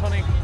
tonic.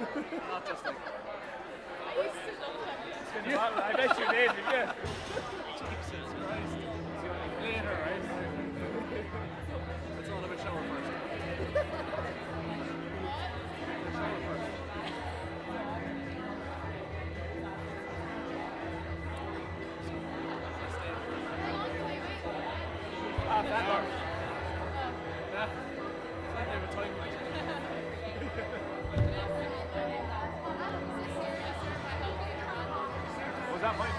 Not just like that. I used to love them. I bet you did, did you? Jesus Christ. It's the only later, right? Let's all have a shower first. Shower first. Ah, that one. Yeah. It's like they have a time like Was that mine?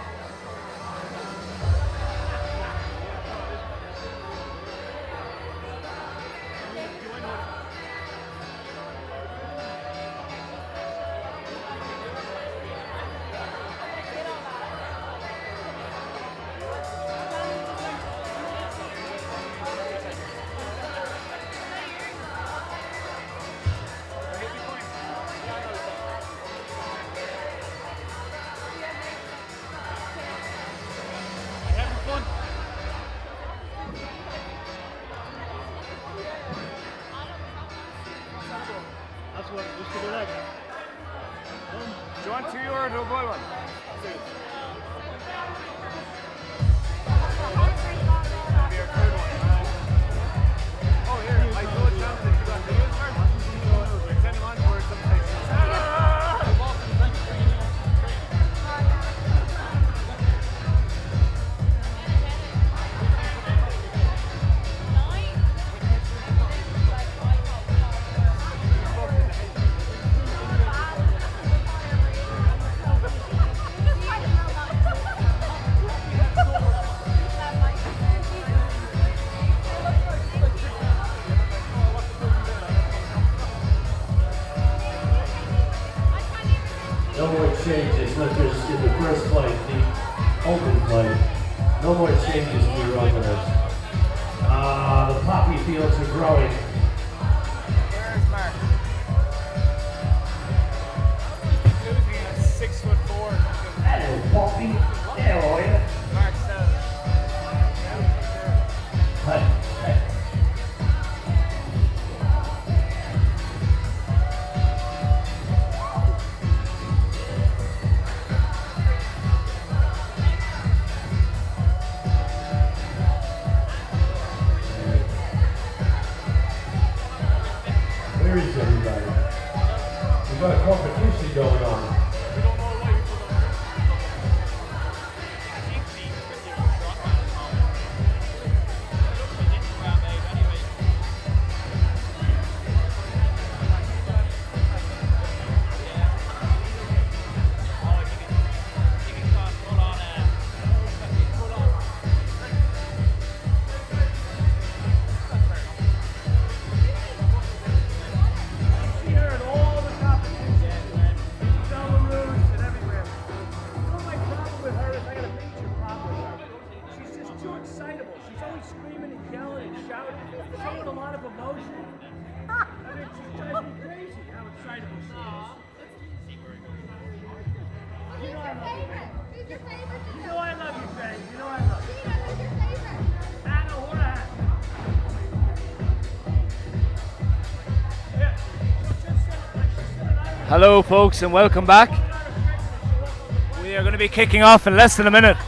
Do you want 2 euro to buy one? Be our third one. Oh, here, I told John that you got videos first. We send them on for some place. No more changes, lifters, in the first flight, the open flight. No more changes to your openers. The poppy fields are growing. Where's Mark? Losing at 6'4". Hello, poppy. There are you. Mark says. Hi. Where is everybody? We've got a competition going on. We don't know why people don't. Hello folks and welcome back. We are going to be kicking off in less than a minute.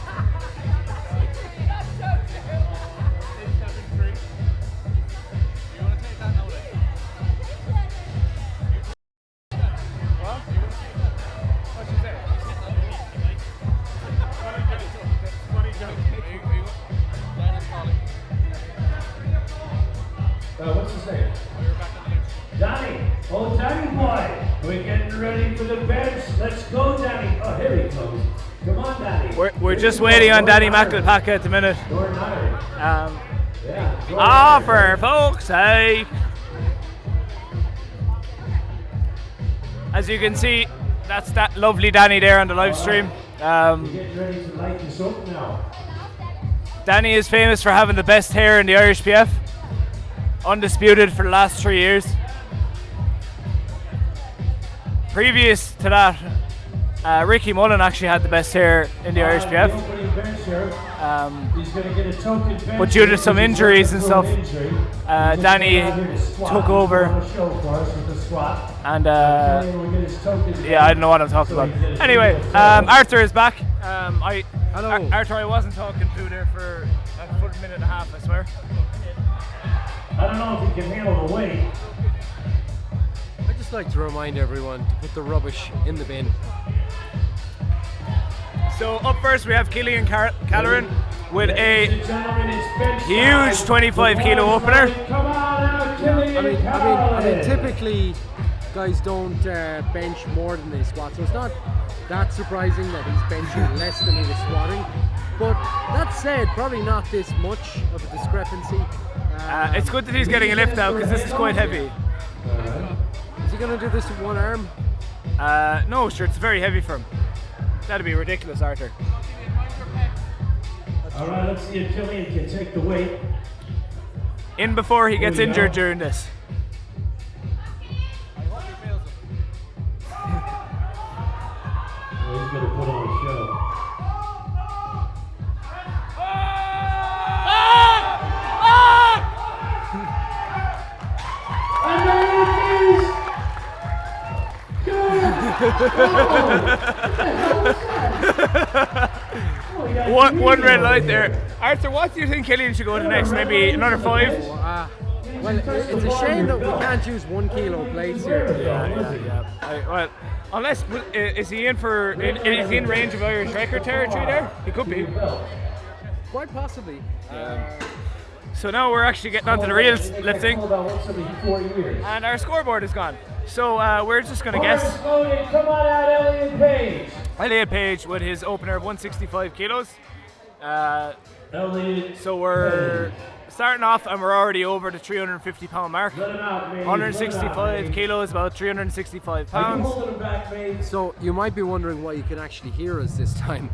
What's his name? Danny! Oh, Danny boy! We're getting ready for the bench. Let's go, Danny. Oh, here he comes. Come on, Danny. We're just waiting on Danny McElpack at the minute. For folks' sake. As you can see, that's that lovely Danny there on the live stream. Getting ready to light this up now. Danny is famous for having the best hair in the Irish PF. Undisputed for the last 3 years. Previous to that, Ricky Mullen actually had the best hair in the Irish PF. But due to some injuries and stuff, Danny took over squat. And Killian will get his tokens yeah, I don't know what I'm talking about. Anyway, Arthur is back. Hello. Arthur, I wasn't talking to there for a good minute and a half, I swear. I don't know if he can handle the weight. I'd just like to remind everyone to put the rubbish in the bin. So up first we have Killian Calleran with a Ladies and gentlemen, it's bench huge time. 25 kilo opener. Come on out, Killian I mean, Calleran. typically guys don't bench more than they squat, so it's not that surprising that he's benching less than he was squatting. But that said, probably not this much of a discrepancy. It's good that he's getting a lift out because this is quite heavy. Is he going to do this with one arm? No, sure, it's very heavy for him. That'd be ridiculous, Arthur. All right, let's see if Killian can take the weight. In before he gets Here we injured go. during this. Well, he's going to put on a show. And there it is! One red light there. Arthur, what do you think Killian should go to next? Maybe another 5? Well, it's a shame that we can't use 1 kilo plates here. Yeah. Well, unless is he in for? Is he in range of Irish record territory there? He could be. Quite possibly. So now we're actually getting onto the real lifting, About once every 4 years. and our scoreboard is gone. So we're just gonna guess. Loaded. Come on out, Elliot Page. Elliot Page with his opener of 165 kilos. Elliot. So we're starting off, and we're already over the 350 pound mark. Let him out, man. 165 kilos, about 365 Are you pounds. holding him back, mate? So you might be wondering why you can actually hear us this time.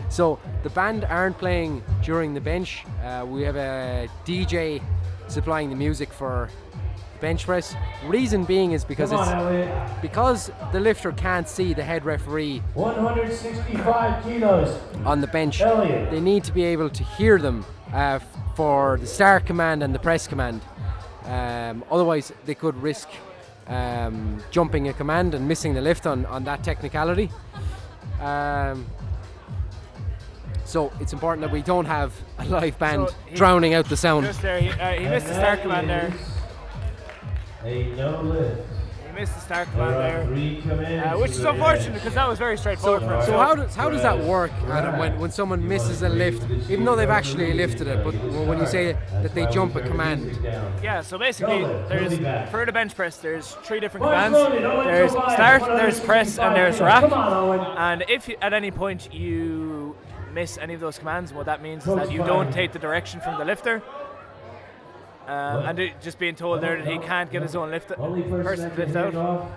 So the band aren't playing during the bench. We have a DJ supplying the music for bench press. Reason being is because Come on, Elliot. because the lifter can't see the head referee 165 kilos. on the bench. Elliot. They need to be able to hear them for the start command and the press command. Otherwise, they could risk jumping a command and missing the lift on that technicality. So it's important that we don't have a live band So he- drowning out the sound. Just there, he missed the start command there. A no lift. He missed the start There command are there. 3 commands. Which is to the unfortunate bench. because that was very straightforward for him. So how does that work, Adam, when someone misses a lift, even though they've actually lifted it, but when you say that they jump a command? Yeah, so basically, there's for the bench press, there's 3 different Come on, commands. Owen, Owen, There's come on. start, there's press, and there's rack. Come on, Owen. And if at any point you miss any of those commands, what that means is that you don't take the direction from the lifter. And just being told there that he can't get his own Only person that to lift can hand out. off.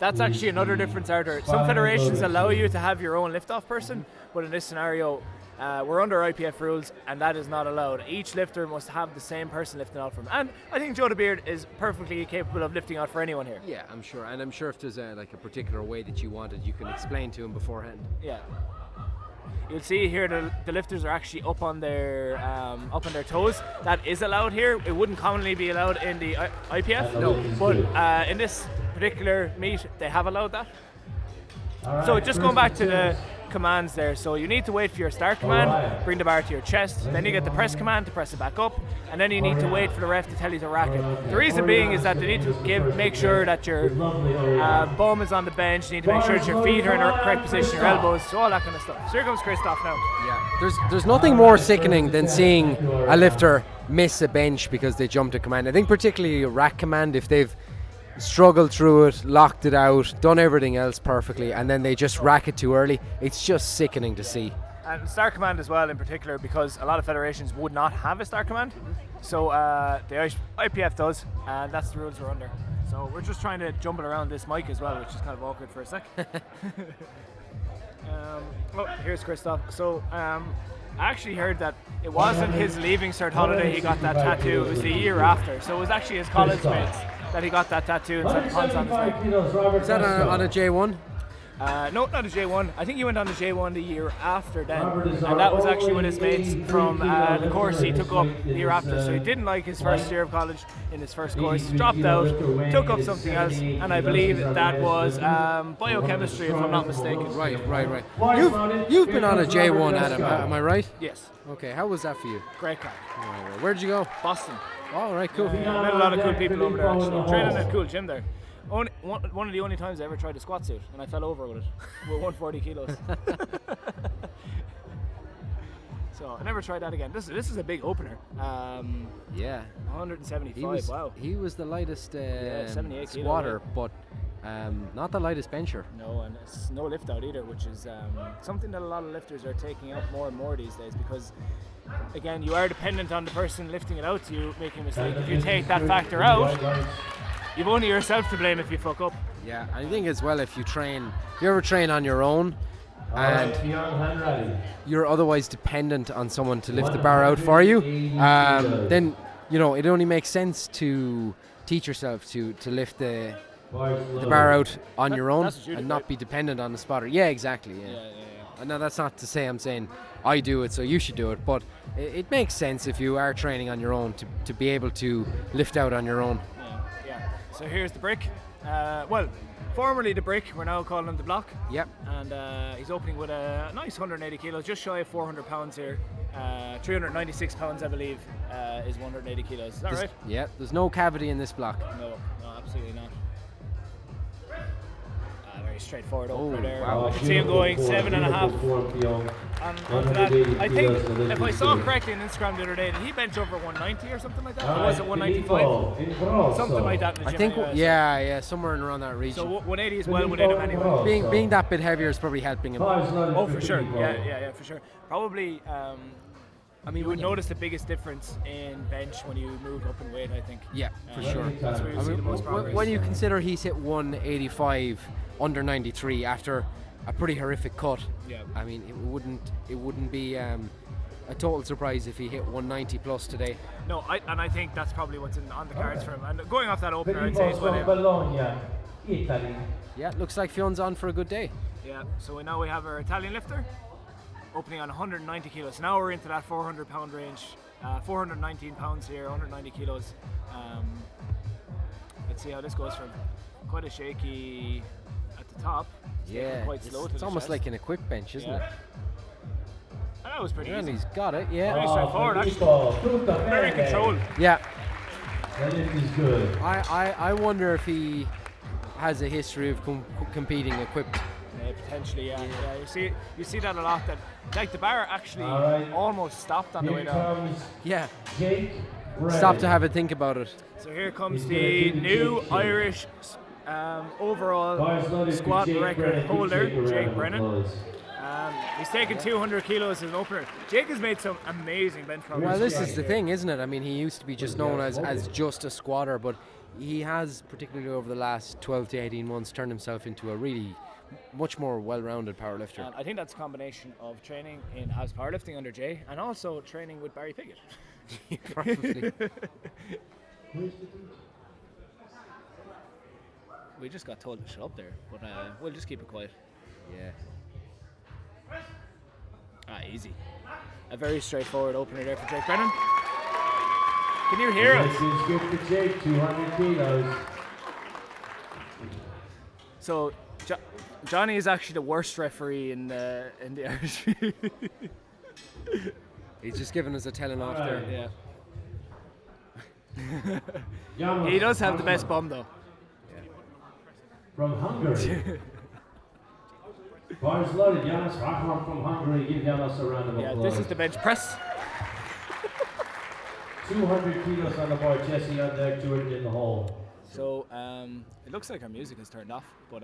That's actually another difference, Arthur. Some federations allow you to have your own lift-off person, but in this scenario, we're under IPF rules, and that is not allowed. Each lifter must have the same person lifting out for him. And I think Joe DeBeard is perfectly capable of lifting out for anyone here. Yeah, I'm sure, and I'm sure if there's a particular way that you want it, you can explain to him beforehand. Yeah. You'll see here the lifters are actually up on their toes. That is allowed here. It wouldn't commonly be allowed in the IPF. No. But in this particular meet, they have allowed that. All right, So just going first back to the commands there. So you need to wait for your start command, Alright. bring the bar to your chest, then you get the press command to press it back up, and then you need to wait for the ref to tell you to rack it. The reason being is that they need to make sure that your bum is on the bench, you need to make sure that your feet are in the correct position, your elbows, so all that kind of stuff. So here comes Christoph now. Yeah, there's nothing more sickening than seeing a lifter miss a bench because they jumped a command. I think particularly a rack command, if they've struggled through it, locked it out, done everything else perfectly, and then they just rack it too early, it's just sickening to see. And start command as well in particular, because a lot of federations would not have a start command. So the IPF does, and that's the rules we're under. So we're just trying to jumble around this mic as well, which is kind of awkward for a sec. Here's Christoph. So I actually heard that it wasn't his leaving cert holiday he got that tattoo, it was the year after. So it was actually his college mates that he got that tattoo and said Hans on his leg. Is that on a J1? No, not a J1. I think he went on the J1 the year after then, and that was actually with his mates from the course he took up the year after. So he didn't like his first year of college in his first course, dropped out, took up something else, and I believe that was biochemistry, if I'm not mistaken. Right. You've been on a J1, Adam. Am I right? Yes. Okay. How was that for you? Great crack. Right. Where'd you go? Boston. All right. Cool. I met a lot of cool people over there actually. Training at a cool gym there. One of the only times I ever tried a squat suit, and I fell over with it with 140 kilos. So I never tried that again. This is a big opener. Yeah. 175. Wow. He was the lightest 78 squatter, kilo, but not the lightest bencher. No, and it's no lift out either, which is something that a lot of lifters are taking up more and more these days, because again, you are dependent on the person lifting it out to you making a mistake. If you take that factor out, you've only yourself to blame if you fuck up. Yeah, I think as well, if you ever train on your own and you're otherwise dependent on someone to lift the bar out for you, then it only makes sense to teach yourself to lift the bar out on your own and not be dependent on the spotter. Yeah, exactly. Yeah. Now that's not to say I'm saying I do it so you should do it, but it makes sense if you are training on your own to be able to lift out on your own. Yeah. So here's the brick. Well, formerly the brick, we're now calling him the block. Yep. And he's opening with a nice 180 kilos, just shy of 400 pounds here. 396 pounds, I believe, is 180 kilos. Is that right? Yeah, there's no cavity in this block. No, absolutely not. Very straightforward opener there. Wow. I can see him going 7.5. Onto that. I think, if I saw correctly on Instagram the other day, did he bench over 190 or something like that? Or was it 195? Something like that in the I gym think, anyway, somewhere around that region. So 180 is well within him anyway. Being that bit heavier is probably helping him. Oh, for sure. Yeah, for sure. Probably, you would notice the biggest difference in bench when you move up in weight, I think. Yeah, for sure. That's where you see the most progress. When you consider he's hit 185 under 93 after a pretty horrific cut, I mean, it wouldn't be a total surprise if he hit 190 plus today. No, I think that's probably what's on the cards for him. And going off that opener, I'd say he's well in. Yeah, looks like Fion's on for a good day. Yeah, so now we have our Italian lifter opening on 190 kilos. Now we're into that 400 pound range. 419 pounds here, 190 kilos. Let's see how this goes from quite a shaky at the top. Yeah, quite slow it's almost like an equip bench, isn't it? That was pretty And easy. he's got it, yeah. Very straightforward, actually. Very controlled. Yeah. That is good. I wonder if he has a history of competing equipped. Potentially, yeah. You see that a lot. That like the bar actually almost stopped on the way down. Yeah. Stop to have a think about it. So here comes the new Irish overall squat record holder, Jake Brennan. He's taken 200 kilos as an opener. Jake has made some amazing bench progress. Well, this is the thing, isn't it? I mean, he used to be just known as just a squatter, but he has, particularly over the last 12 to 18 months, turned himself into a really much more well-rounded powerlifter. And I think that's a combination of training in house powerlifting under Jay and also training with Barry Piggott. Probably. We just got told to shut up there, but we'll just keep it quiet. Yeah. Easy. A very straightforward opener there for Jake Brennan. Can you hear us? This is good for Jake, 200 kilos. So, Johnny is actually the worst referee in the Irish. He's just giving us a telling off there. Yeah. He does have the best bum though. From Hungary. Bars loaded, Janos Rahman from Hungary. Give Janos a round of applause. Yeah, this is the bench press. 200 kilos on the bar, Jesse on deck, Jordan in the hole. So it looks like our music has turned off, but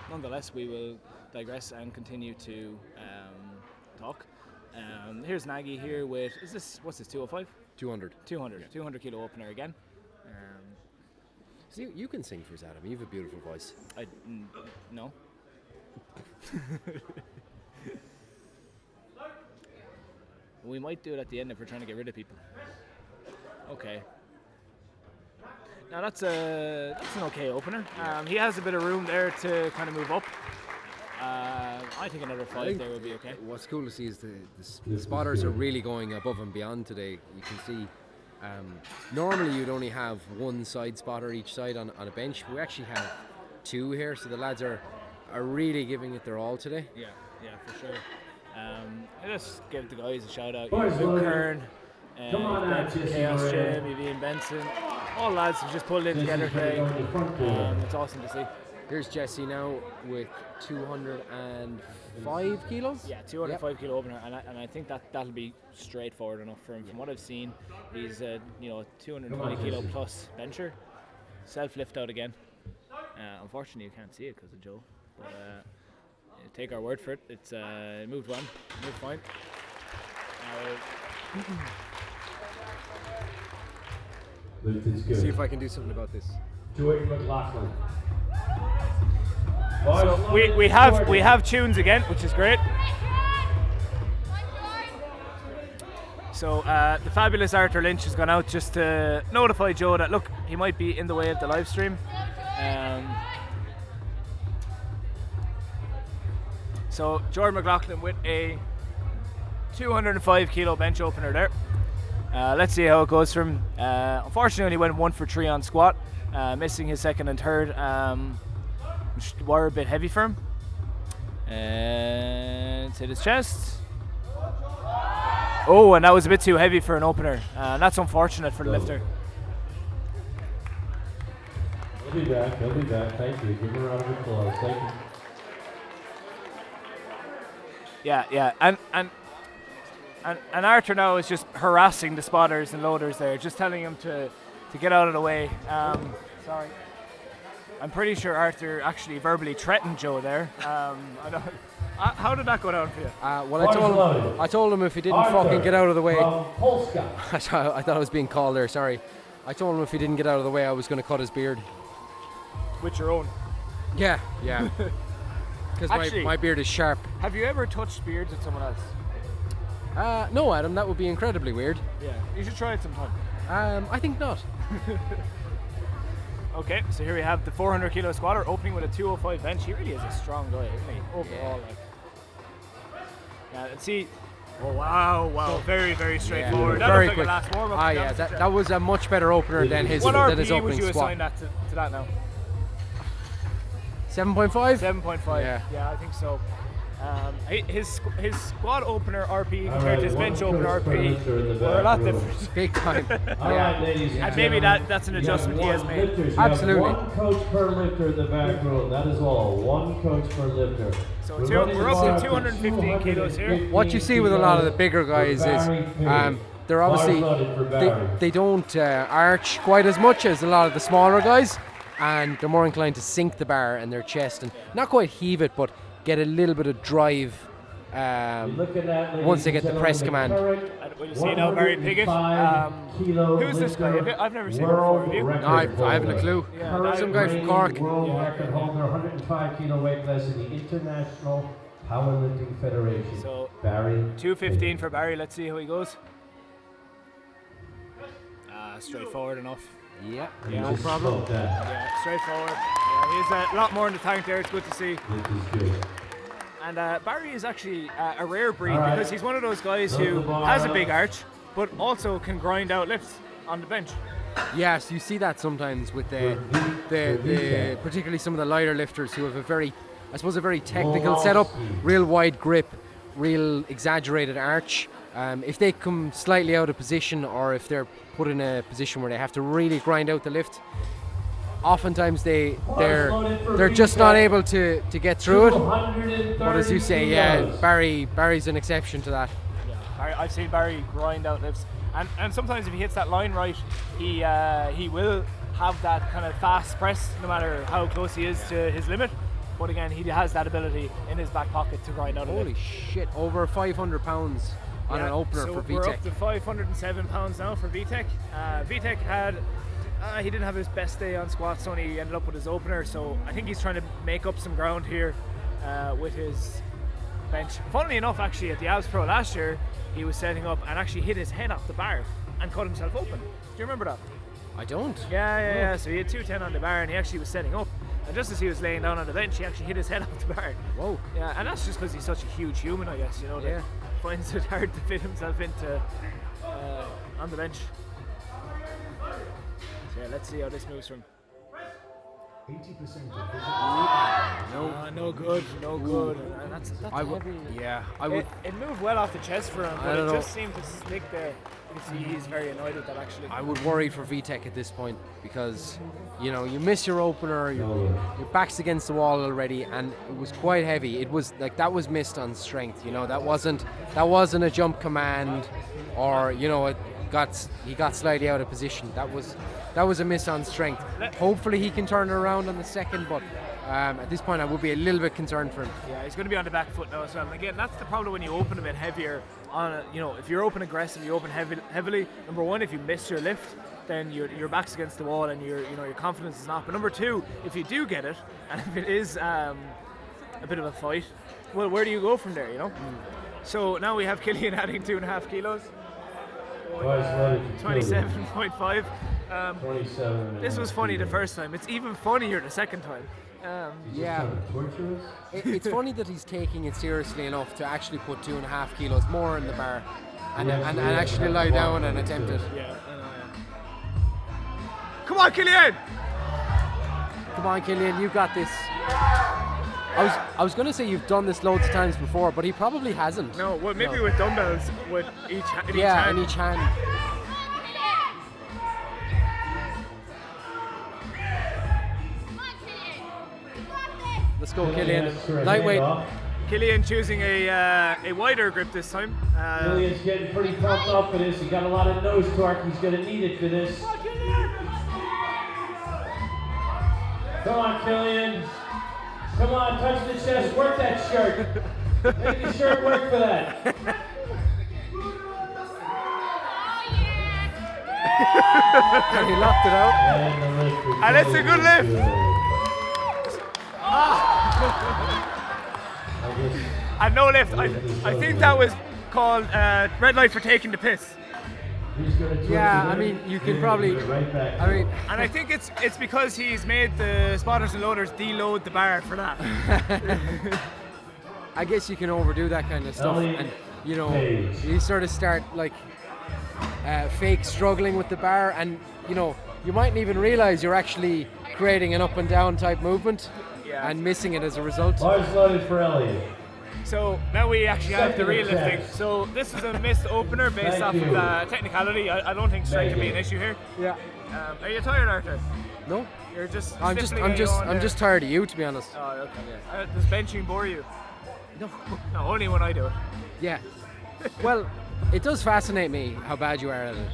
nonetheless we will digress and continue to talk. Here's Nagy here with, what's this, 205? 200. 200 kilo opener again. So you can sing for us, Adam. You have a beautiful voice. No. We might do it at the end if we're trying to get rid of people. Okay. Now that's an okay opener. He has a bit of room there to kind of move up. I think another 5 there would be okay. What's cool to see is the spotters are really going above and beyond today. You can see normally you'd only have one side spotter each side on a bench. We actually have 2 here, so the lads are really giving it their all today. Yeah, for sure. I just give the guys a shout out. Boys, Luke well, Kern, come on out, Jesse Chaos Moran. Jim, Ian Benson. All lads have just pulled in together today. It's awesome to see. Here's Jesse now with 205 kilos. Yeah, 205 kilo opener, and I think that'll be straightforward enough for him. From what I've seen, he's 220 kilo plus bencher, self lift out again. Unfortunately, you can't see it because of Joe, but take our word for it. It's moved well, moved fine. See if I can do something about this. Joey McLaughlin. So we have tunes again, which is great. So the fabulous Arthur Lynch has gone out just to notify Joe that look, he might be in the way of the live stream. So Jordan McLaughlin with a 205 kilo bench opener there. Let's see how it goes for him. Unfortunately, he went 1 for 3 on squat, missing his second and third, which were a bit heavy for him. And hit his chest. Oh, and that was a bit too heavy for an opener. That's unfortunate for the lifter. He'll be back. Thank you. Give him a round of applause. Thank you. Yeah, and Arthur now is just harassing the spotters and loaders there, just telling them to get out of the way. Sorry. I'm pretty sure Arthur actually verbally threatened Joe there. How did that go down for you? Well, I told him if he didn't fucking get out of the way. Polska. I thought I was being called there, sorry. I told him if he didn't get out of the way, I was going to cut his beard. With your own? Yeah. Because my beard is sharp. Have you ever touched beards with someone else? No, Adam, that would be incredibly weird. Yeah, you should try it sometime. I think not. Okay, so here we have the 400 kilo squatter opening with a 205 bench. He really is a strong guy, isn't he? Overall, let's see. Oh wow, very, very straightforward. Yeah, that very looked quick. like a last warm-up. Yeah, that was a much better opener than his what opening RP would you squat. assign that to that now? 7.5? 7.5. Yeah, I think so. His squad opener RP compared to his bench opener RP were a lot different. Big time. Alright, ladies and And maybe that's an adjustment he has made. Absolutely. One coach per lifter in the back row. That is all. One coach per lifter. So we're up to 215 kilos here. What you see with a lot of the bigger guys is they're obviously they don't arch quite as much as a lot of the smaller guys, and they're more inclined to sink the bar in their chest and not quite heave it, but get a little bit of drive once they get the press command. And we'll see now Barry Piggott. Who's this guy? I've never seen him before. Have you? No, I haven't a clue. Yeah, some guy from Cork. World record holder, 105 kilo weight class in the International Powerlifting Federation. So Barry 215 for Barry. Let's see how he goes. Straightforward enough. Yeah, Yeah, no problem. Yeah, straightforward. Yeah, he's a lot more in the tank there. It's good to see. This is good. And Barry is actually a rare breed because he's one of those guys who has a big arch, but also can grind out lifts on the bench. Yes, you see that sometimes with the particularly some of the lighter lifters who have a very technical setup, real wide grip, real exaggerated arch. If they come slightly out of position, or if they're put in a position where they have to really grind out the lift, oftentimes they're just not able to get through it. But as you say, Barry's an exception to that. Yeah, I've seen Barry grind out lifts, and sometimes if he hits that line right, he will have that kind of fast press, no matter how close he is to his limit. But again, he has that ability in his back pocket to grind out a lift. Holy shit! Over 500 pounds on an opener so for VTech. We're up to 507 pounds now for VTech. VTech had. He didn't have his best day on squats, so he ended up with his opener, so I think he's trying to make up some ground here with his bench. Funnily enough, actually, at the Abs Pro last year, he was setting up and actually hit his head off the bar and cut himself open. Do you remember that? I don't. Yeah. So he had 210 on the bar and he actually was setting up And just as he was laying down on the bench, he actually hit his head off the bar. Whoa. Yeah, and that's just because he's such a huge human, I guess, you know, that Yeah. finds it hard to fit himself into on the bench. So yeah, let's see how this moves from. 80% No good, no good. And that's I would. heavy. Yeah, I would. It moved well off the chest for him, I but don't it know. just seemed to stick there. You can see he's very annoyed with that actually. I would worry for VTech at this point because, you know, you miss your opener, your back's against the wall already, and it was quite heavy. It was like that was missed on strength. You know, that wasn't a jump command, or you know, he got slightly out of position. That was a miss on strength. Hopefully he can turn it around on the second, but at this point I would be a little bit concerned for him. Yeah, he's going to be on the back foot now as well. And again, that's the problem when you open a bit heavier. You know, if you're open aggressive, you open heavily. Number one, if you miss your lift, then your back's against the wall and your confidence is not. But number two, if you do get it, and if it is a bit of a fight, well, where do you go from there? You know. So now we have Killian adding 2.5 kilos. 27.5. 27. This was funny the first time. It's even funnier the second time. Yeah, it's funny that he's taking it seriously enough to actually put 2.5 kilos more in the bar and actually lie down and attempt it. Yeah, I know, yeah. Come on, Killian! Come on, Killian, you got this. I was going to say you've done this loads of times before, but he probably hasn't. No, well, maybe with dumbbells, with each hand. In each hand. Let's go, Killian. Lightweight. Killian choosing a wider grip this time. Killian's getting pretty pumped up for this. He got a lot of nose torque. He's going to need it for this. Come on, Killian. Come on, touch the chest. Work that shirt. Make the shirt work for that. And he locked it out. And it's a good lift. And no lift. I think that was called red light for taking the piss. Yeah, I mean, you can probably. I mean, and I think it's because he's made the spotters and loaders deload the bar for that. I guess you can overdo that kind of stuff, and you know, you sort of start like fake struggling with the bar, and you know, you mightn't even realize you're actually creating an up and down type movement, and missing it as a result. Bars loaded for Elliot. So now we actually have the real lifting. So this is a missed opener based off of technicality. I don't think strength can be an issue here. Yeah. Are you tired, Arthur? No. You're just. I'm just tired of you, to be honest. Oh, okay. Yeah. Does benching bore you? No. No, only when I do it. Yeah. Well, it does fascinate me how bad you are at it.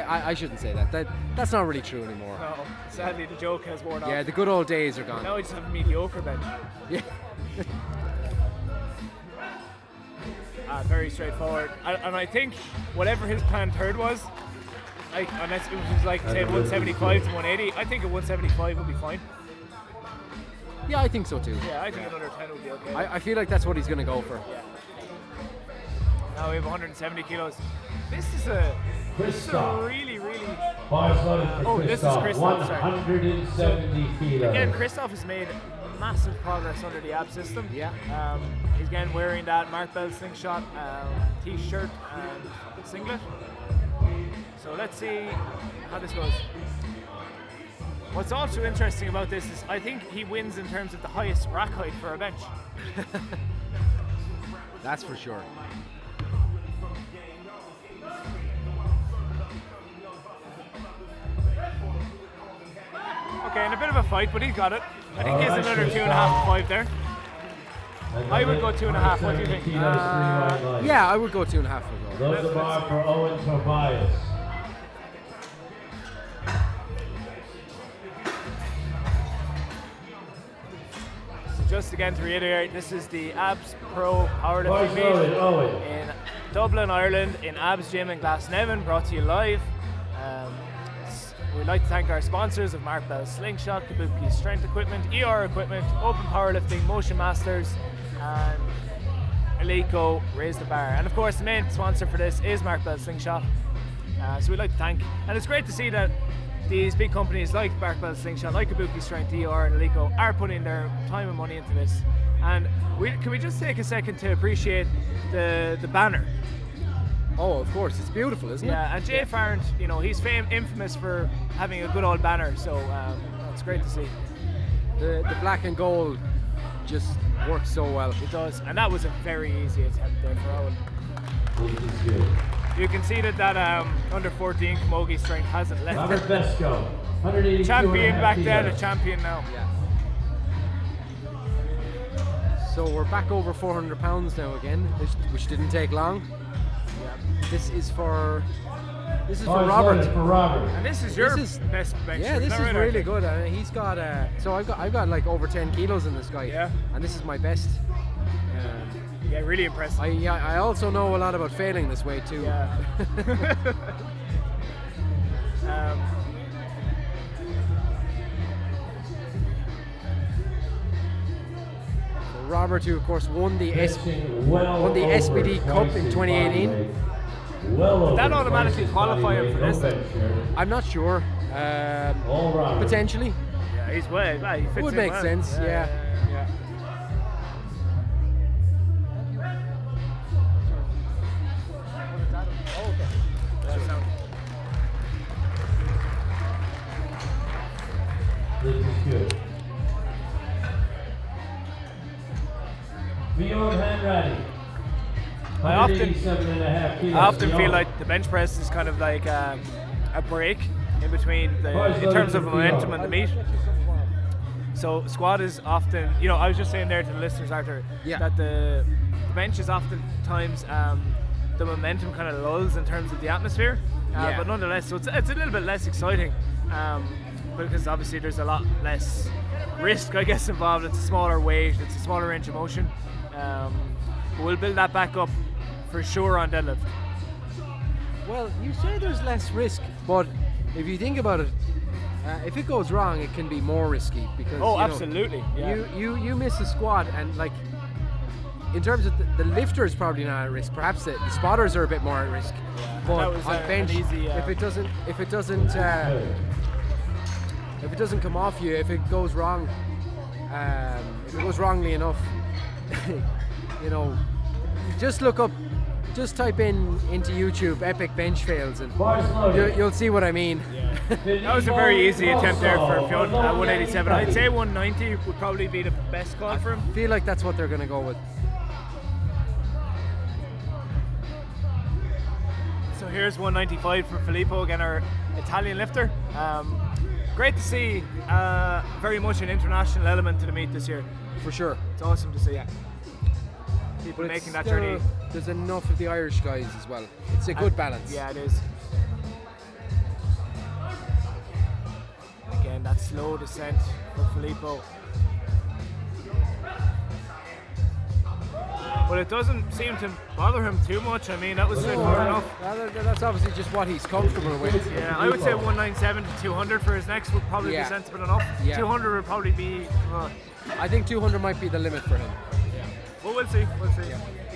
I shouldn't say that. That's not really true anymore. No, sadly the joke has worn off. Yeah, the good old days are gone. Now we just have a mediocre bench. Yeah. Very straightforward. And I think whatever his planned third was, like, unless it was like say 175 to 180, I think a 175 would be fine. Yeah, I think so too. Yeah, I think another 10 would be okay. I feel like that's what he's going to go for. Yeah. Now we have 170 kilos. This is a really. Bars loaded for this is Christoph, 170 kilos. Again, Christoph has made massive progress under the ab system. Yeah. He's again wearing that Mark Bell slingshot t-shirt and singlet. So let's see how this goes. What's also interesting about this is I think he wins in terms of the highest rack height for a bench. That's for sure. Okay, in a bit of a fight, but he's got it. I think he's another 2.5 to 5 there. I would go 2.5. What do you think? Yeah, I would go 2.5 as well. Load the bar for Owen Tobias. So just again to reiterate, this is the Abs Pro Powerlifting Owen. meet in Dublin, Ireland, in Abs Gym in Glasnevin, brought to you live. We'd like to thank our sponsors of Mark Bell's Slingshot, Kabuki's Strength Equipment, ER Equipment, Open Powerlifting, Motion Masters, and Eleiko Raise the Bar. And of course, the main sponsor for this is Mark Bell's Slingshot. So we'd like to thank, and it's great to see that these big companies like Barbell Slingshot, like Kabuki Strength, DR and Alico are putting their time and money into this. And can we just take a second to appreciate the banner? Oh, of course, it's beautiful, isn't it? Yeah, and Jay Farrant, you know, he's infamous for having a good old banner, so it's great to see. The black and gold just works so well. It does, and that was a very easy attempt there for Owen. This is good. You can see that under 14 Camogie strength hasn't left Robert it. Vesco, 182 Champion back kilos. then, a champion now. Yeah. So we're back over 400 pounds now again, which didn't take long. Yeah. This is for Robert. For Robert. And this is your This is- best bench. Yeah, this is right, really Archie? good. He's got so I've got like over 10 kilos in this guy. Yeah. And this is my best. Yeah, really impressive. I also know a lot about failing this way too. Yeah. Robert, who of course won the Benching well won the over SBD Cup twice in his 2018. body weight. Well over that automatically twice his qualify him body for weight. this No then? bench here. I'm not sure. All Robert. Potentially. Yeah, he's well. He fits Would in make well. sense, yeah. yeah. This is good. Beyond hand ready. I often 187.5 kilos. I often feel beyond. like the bench press is kind of like a break in between in terms of momentum and the meat. So squat is often, you know, I was just saying there to the listeners, Arthur, Yeah. that the bench is oftentimes the momentum kind of lulls in terms of the atmosphere, Yeah. but nonetheless, so it's a little bit less exciting because obviously there's a lot less risk, I guess, involved. It's a smaller weight, it's a smaller range of motion. But we'll build that back up for sure on deadlift. Well, you say there's less risk, but if you think about it, if it goes wrong, it can be more risky because Oh, you know, absolutely. Yeah. you miss a squat and like in terms of the lifter is probably not at risk. Perhaps the spotters are a bit more at risk. But that was, on an bench, easy, if it doesn't come off you, if it goes wrong, if it goes wrongly enough, you know, just look up, just type into YouTube epic bench fails and Bars loaded. you'll see what I mean. That was a very easy attempt there for Fionn at 187. I'd say 190 would probably be the best call for him. I feel like that's what they're going to go with. So here's 195 for Filippo, again our Italian lifter. Great to see very much an international element to the meet this year. For sure. It's awesome to see people But it's making that still- journey. There's enough of the Irish guys as well. It's a good balance. Yeah, it is. Again, that slow descent for Filippo. But it doesn't seem to bother him too much. I mean, that was straightforward enough. That's obviously just what he's comfortable with. Yeah, I would say 197 to 200 for his next would probably Yeah. be sensible enough. Yeah. 200 would probably be. I think 200 might be the limit for him. Well, we'll see. We'll see.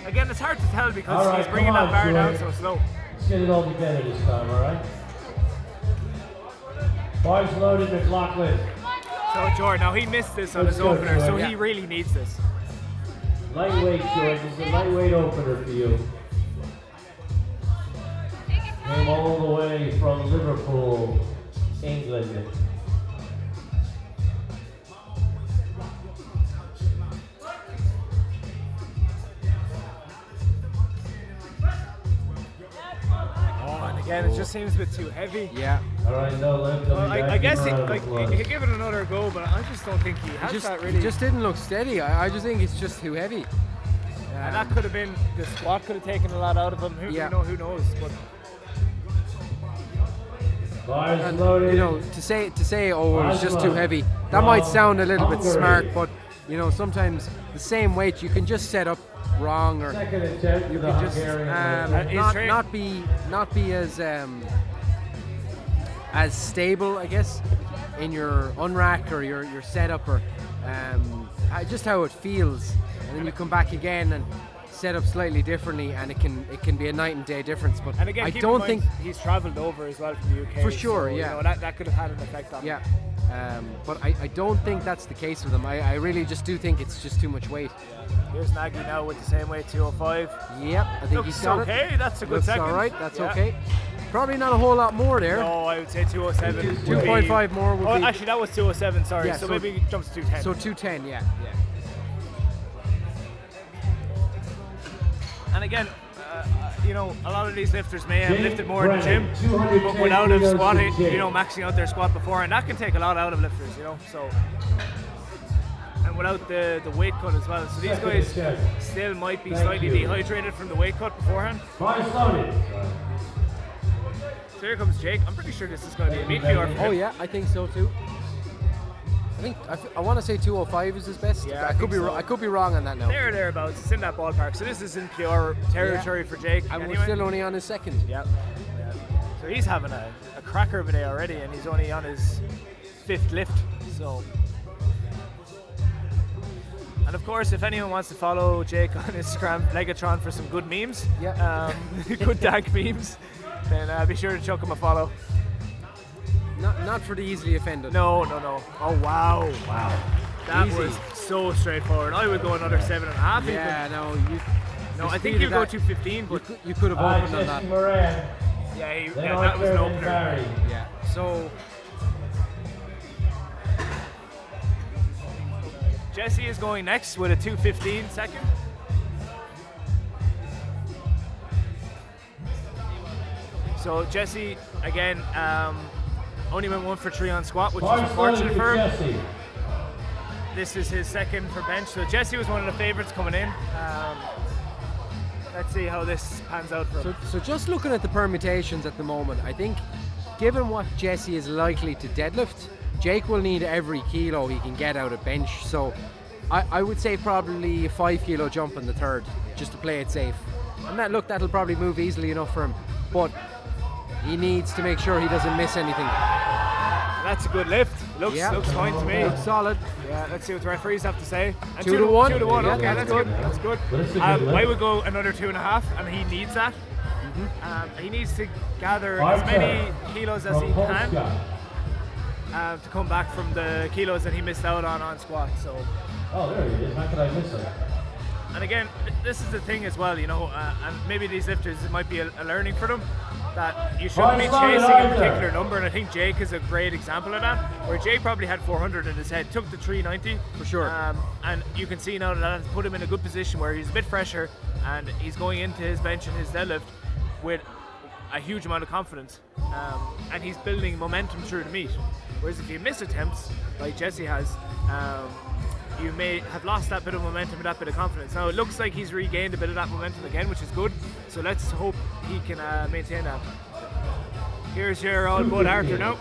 Again, it's hard to tell because All right, he's bringing come that on, bar down Stuart. so slow. Let's get it all together this time, all right? Bars loaded, McLaughlin. So Jordan, now he missed this on Let's his go, opener, so Jordan. he really needs this. Lightweight, George. This is a lightweight opener for you. Came all the way from Liverpool, England. Oh, and again, it just seems a bit too heavy. Yeah. All right, no limp. Well, I guess he could give it another go, but I just don't think he has that really. It just didn't look steady. I just think it's just too heavy. And that could have been, the squat could have taken a lot out of him. Yeah. Who knows? But Bars And, loaded. you know, to say oh, it was just too heavy. That might sound a little bit smart, but you know, sometimes the same weight you can just set up wrong, or Second attempt you for the can just Hungarian. not be as stable, I guess, in your unrack or your setup, or just how it feels, and then you come back again and set up slightly differently, and it can be a night and day difference. But And again, I keep don't in mind, think he's travelled over as well from the UK. For sure, so, yeah. You know, that could have had an effect on him. yeah. But I don't think that's the case with them. I really just do think it's just too much weight. Here's Nagy now with the same weight, 205. Yep, I think he's Looks got okay. it. That's a good Looks second. all right. That's Yeah. okay. Probably not a whole lot more there. No, I would say 207. 2.5 more would Oh, be. actually, that was 207. Sorry. Yeah, so so- maybe he jumps to 210. So 210, yeah. And again, you know, a lot of these lifters may have Jake lifted more in the gym, Brennan, 210 but without have kilos squatted, to Jake. you know, maxing out their squat before, and that can take a lot out of lifters, you know. So, and without the weight cut as well. So these Second guys check. still might be Thank slightly you. dehydrated from the weight cut beforehand. Bars loaded. So here comes Jake. I'm pretty sure this is going to be a meat PR for him. Oh yeah, I think so too. I want to say 205 is his best. Yeah, I I could think be so. I could be wrong on that now. There or thereabouts. It's in that ballpark. So this is in PR territory for Jake. And anyway. we're still only on his second. Yep. Yeah. So he's having a cracker of a day already, and he's only on his 5th lift. So, and of course, if anyone wants to follow Jake on Instagram, Legatron, for some good memes, Yeah. good dank memes, then be sure to chuck him a follow. Not for the easily offended. No. Oh wow, Wow. that Easy. was so straightforward. I would go another 7.5. Yeah, no. No, you I think speeded you go that. 215, but You could have opened on that. Jesse Moran. yeah, Then that was an Arthur and opener. Barry. Yeah. So Jesse is going next with a 2:15 second. So Jesse, again, only went 1 for 3 on squat, which is Bars unfortunate loaded for to him. Jesse. This is his second for bench. So Jesse was one of the favourites coming in. Let's see how this pans out for him. So just looking at the permutations at the moment, I think given what Jesse is likely to deadlift, Jake will need every kilo he can get out of bench. So I would say probably a 5 kilo jump in the third, just to play it safe. And that'll probably move easily enough for him. But he needs to make sure he doesn't miss anything. That's a good lift. Looks fine to me. Looks solid. Yeah, let's see what the referees have to say. And 2 to 1. 2 to 1. Yeah, Okay, that's good. That's good. But it's a good I lift. would go another 2.5, and he needs that. He needs to gather Arthur as many kilos as he from can Polska. to come back from the kilos that he missed out on squat. So, Oh, there he is. How could I miss him? and again, this is the thing as well, you know, and maybe these lifters, it might be a learning for them, that you shouldn't be Bars loaded, chasing a Arthur. particular number, and I think Jake is a great example of that, where Jake probably had 400 in his head, took the 390 For sure. and you can see now that has put him in a good position where he's a bit fresher, and he's going into his bench and his deadlift with a huge amount of confidence, and he's building momentum through the meet. Whereas if you miss attempts, like Jesse has, you may have lost that bit of momentum and that bit of confidence. Now it looks like he's regained a bit of that momentum again, which is good. So let's hope he can maintain that. Here's your old bud Arthur now.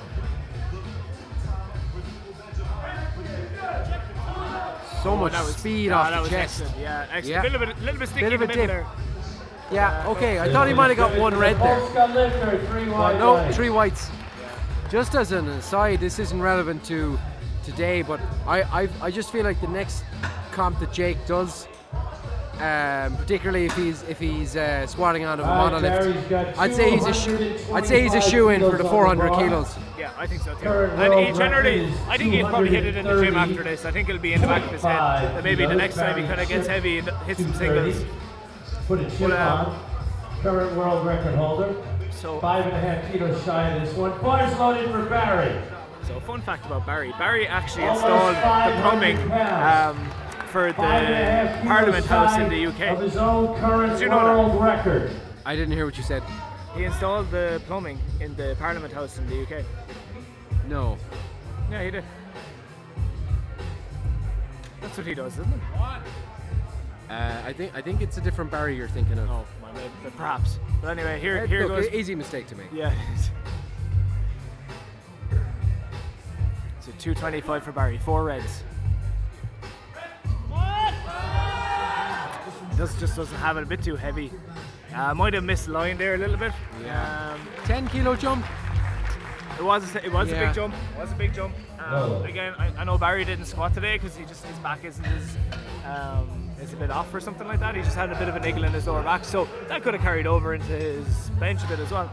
So much That was- speed ah, off that the was chest. excellent. Yeah, excellent. Yeah. Little bit sticky Bit of in a the middle dip. there. Yeah, okay. I thought he might have got one red there. Polska lifter, 3 But wide no, line. 3 whites. Just as an aside, this isn't relevant to today, but I just feel like the next comp that Jake does, particularly if he's squatting out of a Alright, Barry's monolift, got I'd say he's a shoe in for the 400 kilos. Yeah, I think so too. Current And world he generally, record is I think he'll probably hit it in the gym 230. after this. I think it'll be in the back of his head. That maybe the next time he kind of gets heavy and hits some singles. Put a chip on. Current world record holder. So, 5.5 kilos shy of this one. Bars loaded for Barry. so fun fact about Barry. Barry actually Almost installed the 500 plumbing pounds. for the 5.5 kilos Parliament House in shy the Of UK. his own current Did you know that? world record. I didn't hear what you said. He installed the plumbing in the Parliament House in the UK. No. Yeah, he did. That's what he does, isn't it? I think it's a different Barry you're thinking of. Oh, my bad, but perhaps. But anyway, here Look, goes. easy mistake to make. Yeah. So 225 for Barry, 4 reds. Just doesn't have it, a bit too heavy. Might have missed the line there a little bit. Yeah. 10 kilo jump. It was a Yeah. big jump. It was a big jump. Again, I know Barry didn't squat today because his back isn't as is a bit off or something like that. He just had a bit of a niggle in his lower back, so that could have carried over into his bench a bit as well.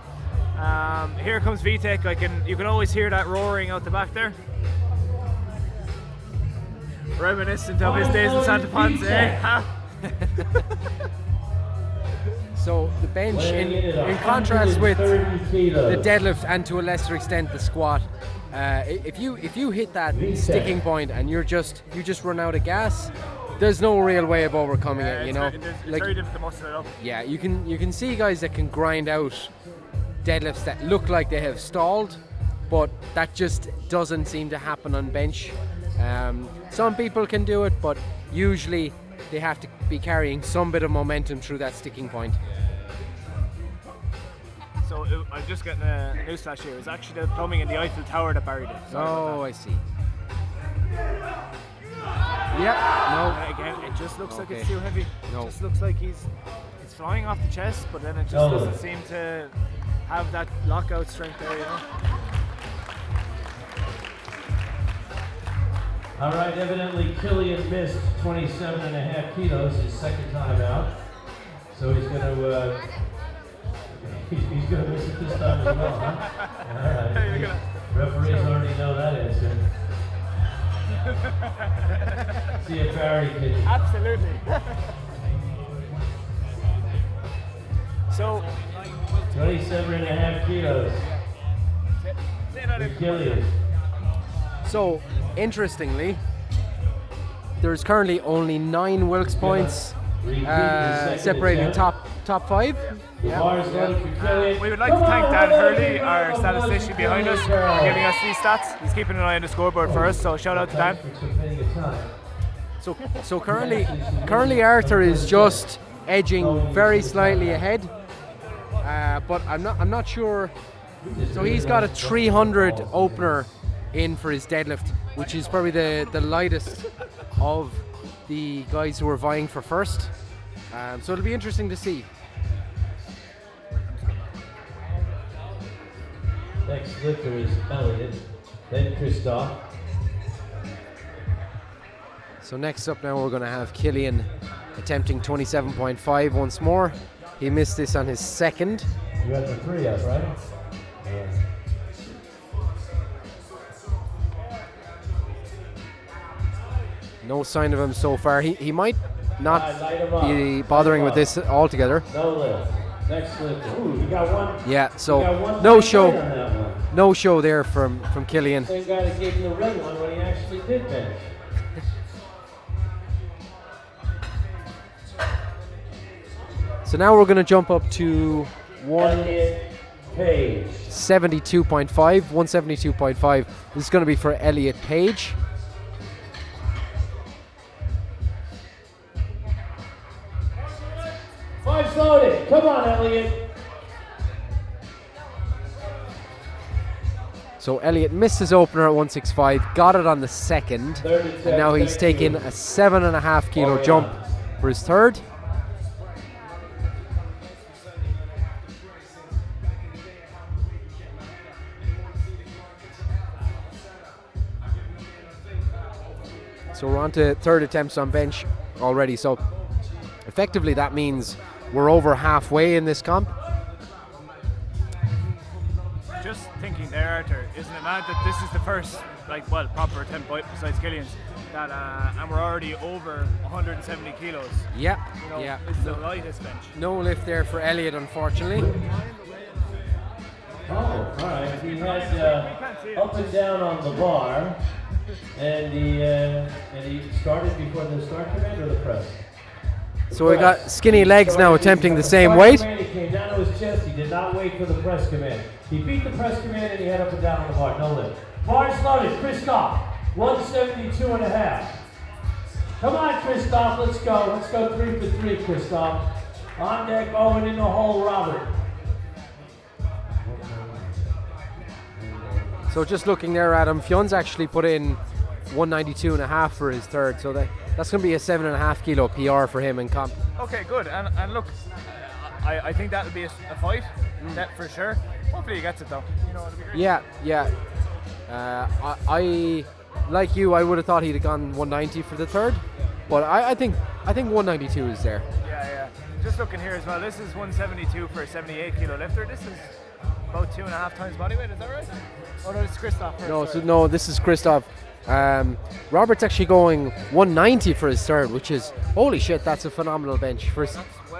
Here comes Vitek. You can always hear that roaring out the back there. Reminiscent of his days in Santa Ponce, eh? So the bench, in contrast with the deadlift and to a lesser extent the squat, if you hit that sticking point and you just run out of gas, there's no real way of overcoming it. You know, it's very difficult to muscle it up. Yeah, you can see guys that can grind out deadlifts that look like they have stalled, but that just doesn't seem to happen on bench. Some people can do it, but usually they have to be carrying some bit of momentum through that sticking point. So I'm just getting a newsflash here. It's actually the plumbing in the Eiffel Tower that buried it. I see. Yep. No. Again, it just looks like it's too heavy. No. It just looks like he's flying off the chest, but then it just doesn't seem to have that lockout strength there, you know. All right, evidently Killian missed 27.5 kilos his second time out, so he's going to miss it this time as well, huh? All right. Referees already know that answer. See if Barry can. Absolutely. So 27.5 kilos for Killian. So interestingly, there's currently only 9 Wilks points separating top 5. Yeah. We would like to thank Dan Hurley, our statistician behind us, for giving us these stats. He's keeping an eye on the scoreboard for us, so shout out to Dan. So currently Arthur is just edging very slightly ahead, but I'm not sure. So he's got a 300 opener in for his deadlift, which is probably the lightest of the guys who are vying for first. So it'll be interesting to see. Next lifter is Elliot, then Christoph. So next up now we're going to have Killian attempting 27.5 once more. He missed this on his second. You had the 3 up, right? Yeah. No sign of him so far. He might not be bothering with this altogether. No lift. Next lift. Ooh, you got one. Yeah, so no show there from Killian. Same guy that gave him the red one when he actually did bench. So now we're going to jump up to Elliot Page. 172.5. This is going to be for Elliot Page. Five's loaded. Come on, Elliot. So Elliot missed his opener at 165, got it on the second, and now he's taking a 7.5 kilo jump for his third. So we're on to third attempts on bench already. So effectively that means we're over halfway in this comp. Just thinking there, Arthur, isn't it mad that this is the first proper attempt besides Killian's that and we're already over 170 kilos. Yeah, you know, yeah. It's the lightest bench. No lift there for Elliot, unfortunately. Oh, all right. He had up and down on the bar, and he started before the start command or the press. So we got skinny legs now attempting the same weight. He came down to his chest. He did not wait for the press command. He beat the press command and he had up and down on the bar. No lift. Bars loaded. Christoph, 172.5. Come on, Christoph. Let's go. Let's go 3 for 3, Christoph. On deck, Owen in the hole, Robert. So just looking there at him, Fion's actually put in 192.5 for his third. So that's going to be a 7.5 kilo PR for him in comp. Okay, good. And look, I think that'll be a fight, that for sure. Hopefully he gets it though. You know, it'll be great. Yeah. I like you. I would have thought he'd have gone 190 for the third, but I think 192 is there. Yeah. Just looking here as well. This is 172 for a 78 kilo lifter. This is about 2.5 times body weight. Is that right? Oh no, this is Christoph. No, this is Christoph. Robert's actually going 190 for his third, which is holy shit. That's a phenomenal bench for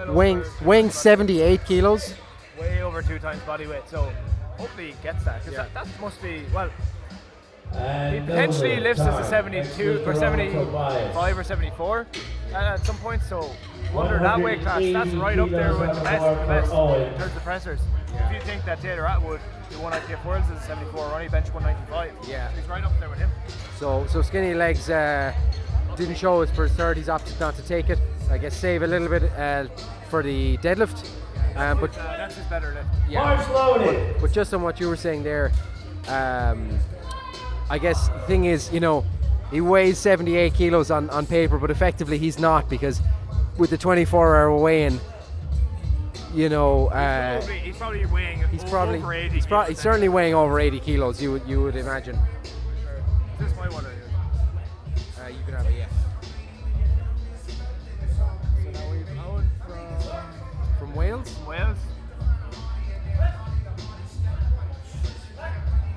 weighing 78 kilos. Way over 2 times body weight. So hopefully he gets that. Because that must be he potentially lifts as a 72 or 75 or 74 at some point. So under that weight class, that's right up there with the best in terms of pressers. If you think that Taylor Atwood, the one IPF Worlds, is a 74, or only bench 195, yeah, he's right up there with him. So Skinny Legs didn't show his first third. He's opted not to take it. I guess save a little bit for the deadlift. But that's his better lift. Bars loaded. But just on what you were saying there, I guess the thing is, he weighs 78 kilos on paper, but effectively he's not, because with the 24-hour weigh-in, he's probably weighing over 80. He's certainly weighing over 80 kilos. You would imagine. Sure. Is this my one? You can have it, yeah. So now we've Owen from Wales.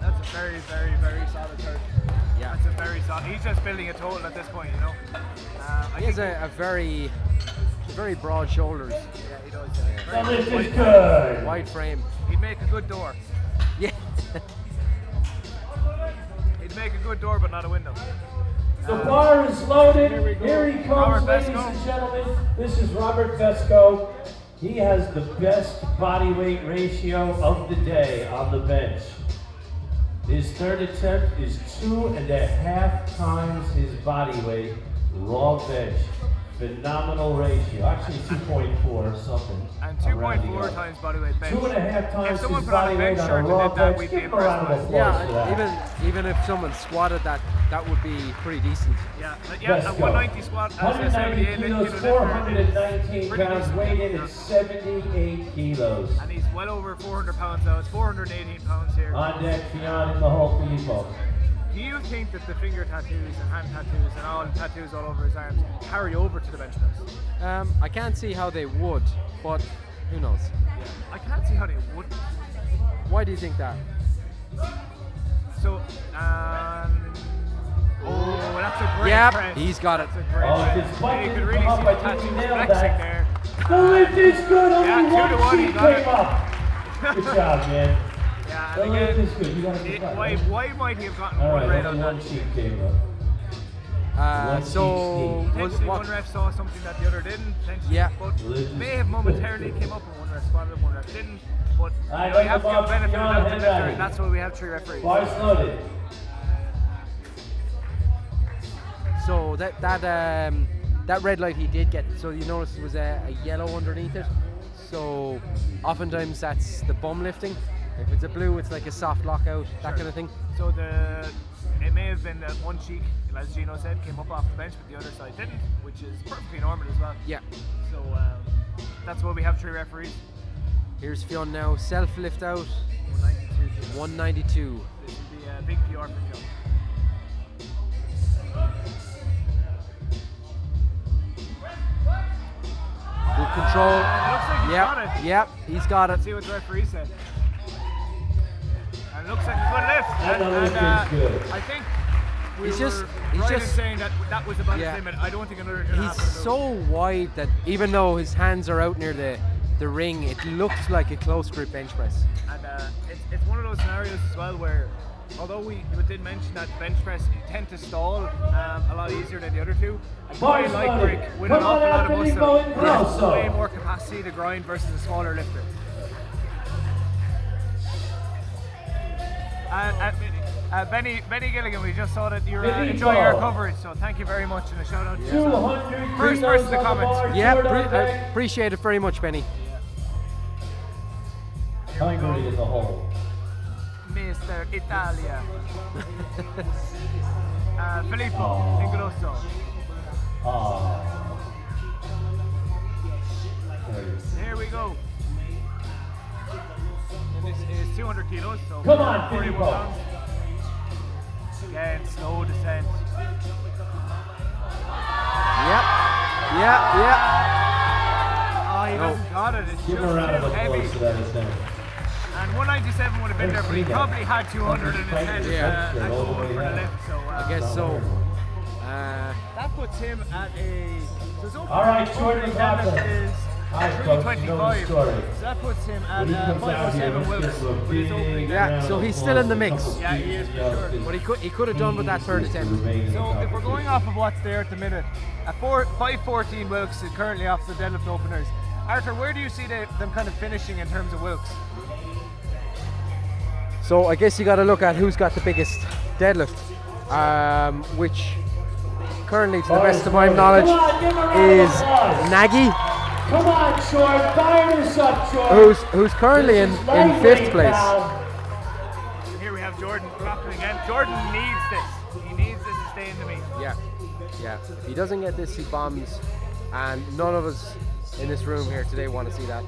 That's a very, very, very solid third. Yeah. That's a very solid. He's just building a total at this point, He has a very broad shoulders. Yeah, he does. The lift is good. Wide frame. He'd make a good door. Yeah. He'd make a good door, but not a window. The bar is loaded. Here he comes, Robert ladies Vesco. and gentlemen. This is Robert Vesco. He has the best body weight ratio of the day on the bench. His third attempt is 2.5 times his body weight, raw bench. Phenomenal ratio. Actually 2.4 or something. And 2.4 times body weight bench. 2.5 times if someone his put on body a weight bench on shirt a and raw did that, bench. we'd be Give him a round of impressed. applause for that. Yeah, even if someone squatted that would be pretty decent. Yeah, Let's a go. 190 squat as a 190 78 kilos, kilo 419 pretty pounds, decent. weighed in at 78 kilos. And he's well over 400 pounds now. It's 418 pounds here. On deck, beyond in the hole for you folks. Do you think that the finger tattoos and hand tattoos and all the tattoos all over his arms carry over to the bench press? I can't see how they would, but who knows? I can't see how they wouldn't. Why do you think that? So, that's a great Yep, press. he's got it. That's a great Oh, press. if his bike You didn't could really come see up, the I think he tattoos nailed flexing that. there. The lift is good, only Yeah, 2 to 1, one he sheet got came it. up. Good job, man. Yeah, The and lift again, is good. You gotta keep that, right? why might he have gotten All one right, right on only that? one sheet came up. So Potentially what? one ref saw something that the other didn't, potentially, Yeah. but may have momentarily came up and one ref spotted it, one ref didn't. But I we have to give like the benefit the of the doubt to head the lifter, riding. and that's why we have 3 referees. Bars loaded. So that red light he did get. So you notice there was a yellow underneath it. So oftentimes that's the bum lifting. If it's a blue, it's like a soft lockout, that kind of thing. So it may have been that one cheek, as Gino said, came up off the bench, but the other side didn't, which is perfectly normal as well. Yeah. So that's why we have 3 referees. Here's Fionn now, self lift out, 192. 192. This will be a big PR for Phil. Good control. It looks like he's got it. Yep, he's got it. Let's see what the referee said. And it looks like a good lift. And the lift is good. I think we He's were just- right in just- saying that was about Yeah. his limit. I don't think another can He's happen. so wide that even though his hands are out near the ring, it looks like a close grip bench press. And it's one of those scenarios as well where, although we did mention that bench press you tend to stall a lot easier than the other two. A guy Bars like loaded. Rick with an Come on awful lot out, of Filippo muscle and has Grosso. way more capacity to grind versus a smaller lifter. Benny Gilligan, we just saw that you're enjoying our coverage, so thank you very much, and a shout out to you. 200 First kilos person to on the comment. bar, Yeah, third on deck. appreciate it very much, Benny. Hungary in the hole. Mr. Italia. Filippo Oh. Ingrosso. Ah. Here we go. And this is 200 kilos, so Come on, 41 Filippo. pounds. slow descent. Yep. Oh, he doesn't got it. It's Give just him a round of too heavy. applause for that attempt. And 197 would have been there, but he probably had 200 in his head Yeah. as a goal for the lift. So I guess so. that puts him at a. So his All right, opening Jordan deadlift McLaughlin. is Hi, Coach. You know the 325. story. So that puts him at When he comes out here, 507 let's Wilks give him a with his big opening. Yeah, round so of he's still in the applause. mix. Couple Yeah, he is for seniors, But he could have done with that third attempt. So if we're going off of what's there at the minute, at 514 Wilks is currently off the deadlift openers. Arthur, where do you see them kind of finishing in terms of Wilks? So I guess you got to look at who's got the biggest deadlift, which currently, to the best of my knowledge, is Nagy, Come on, Short, fire this up, Short. who's currently in fifth place. Here we have Jordan dropping again. Jordan needs this. He needs this to stay in the meet. Yeah. If he doesn't get this, he bombs, and none of us in this room here today want to see that.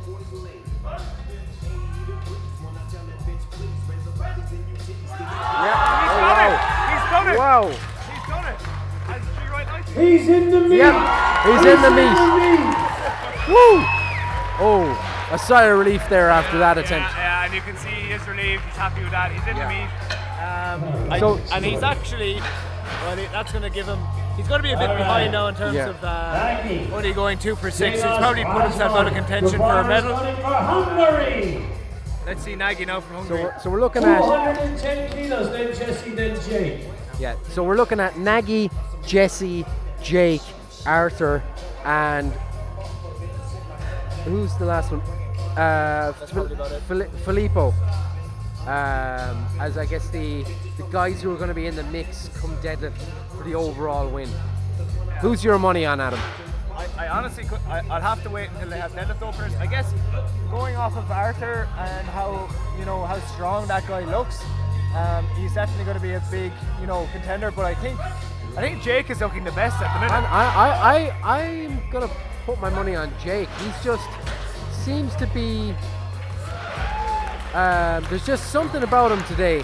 He's done it. He's done it. Wow. He's done it. Has three right lights. He's in the meat. Yep, he's in the meat. Woo! Oh, a sigh of relief there after that attempt. Yeah, and you can see he is relieved. He's happy with that. He's in the meet. And he's actually, well, that's going to give him. He's going to be a bit behind now in terms of only going 2 for 6. He's probably put himself out of contention for a medal. Let's see Nagy now from Hungary. So we're looking at 210 kilos, then Jesse, then Jake. Yeah, so we're looking at Nagy, Jesse, Jake, Arthur, and who's the last one? probably about it. Filippo. As I guess the guys who are going to be in the mix come deadlift for the overall win. Who's your money on, Adam? I honestly could. I'll have to wait until they have deadlift openers. I guess going off of Arthur and how strong that guy looks, he's definitely going to be a big contender. But I think Jake is looking the best at the minute. And I'm gonna put my money on Jake. He's just seems to be. There's just something about him today.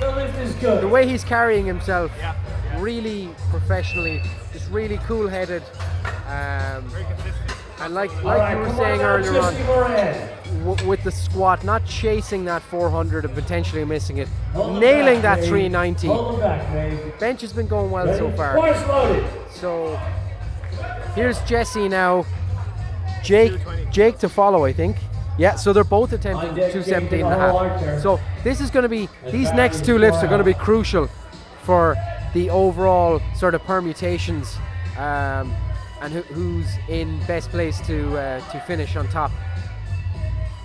The lift is good. The way he's carrying himself, Yeah. really professionally, just really cool-headed. Very consistent. And like All right, you were come saying on now, earlier on, Jesse Moran. with the squat, not chasing that 400 and potentially missing it, Hold him nailing back, that Ray. 390. Hold him back, Ray. Bench has been going well so Ready? far. Force loaded. So here's Jesse now. Jake to follow, I think. Yeah, so they're both attempting On deck, 217 Jake, and a for the whole arc half. there. So this is going to be, these back next is two lifts are going to be wow. crucial for the overall sort of permutations and who's in best place to finish on top.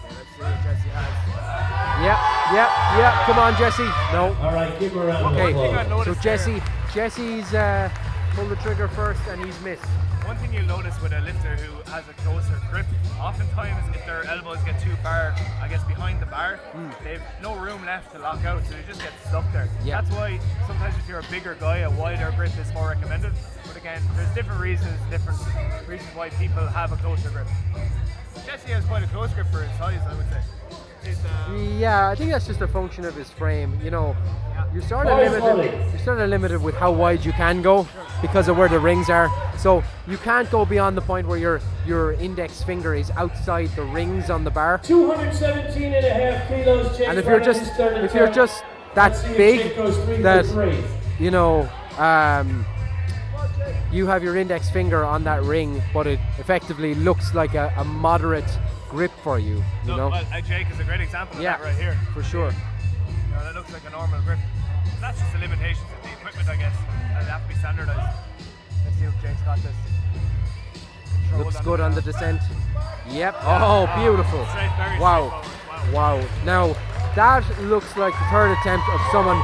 Let's see what Jesse has. Yeah, come on Jesse. No. All right, give him a round of Okay, applause. so Jesse's pulled the trigger first and he's missed. One thing you'll notice with a lifter who has a closer grip, oftentimes if their elbows get too far, I guess, behind the bar, they've no room left to lock out, so they just get stuck there. Yeah. That's why sometimes if you're a bigger guy, a wider grip is more recommended. But again, there's different reasons why people have a closer grip. Jesse has quite a close grip for his size, I would say. Yeah, I think that's just a function of his frame. You're sort Boys, of volley. limited with how wide you can go because of where the rings are. So you can't go beyond the point where your index finger is outside the rings on the bar. 217 and a half kilos, Jake. And if you're just that Let's see if big Jake goes 3 for that 3. you have your index finger on that ring, but it effectively looks like a moderate grip for you. Well, Jake is a great example of that right here. for sure. That looks like a normal grip. That's just the limitations of the equipment, I guess. They have to be standardized. Let's see if Jake's got this. Controlled Looks good on the ground. descent. Yep. Oh, beautiful. Straight, very Wow. straightforward. Wow. Now, that looks like the third attempt of someone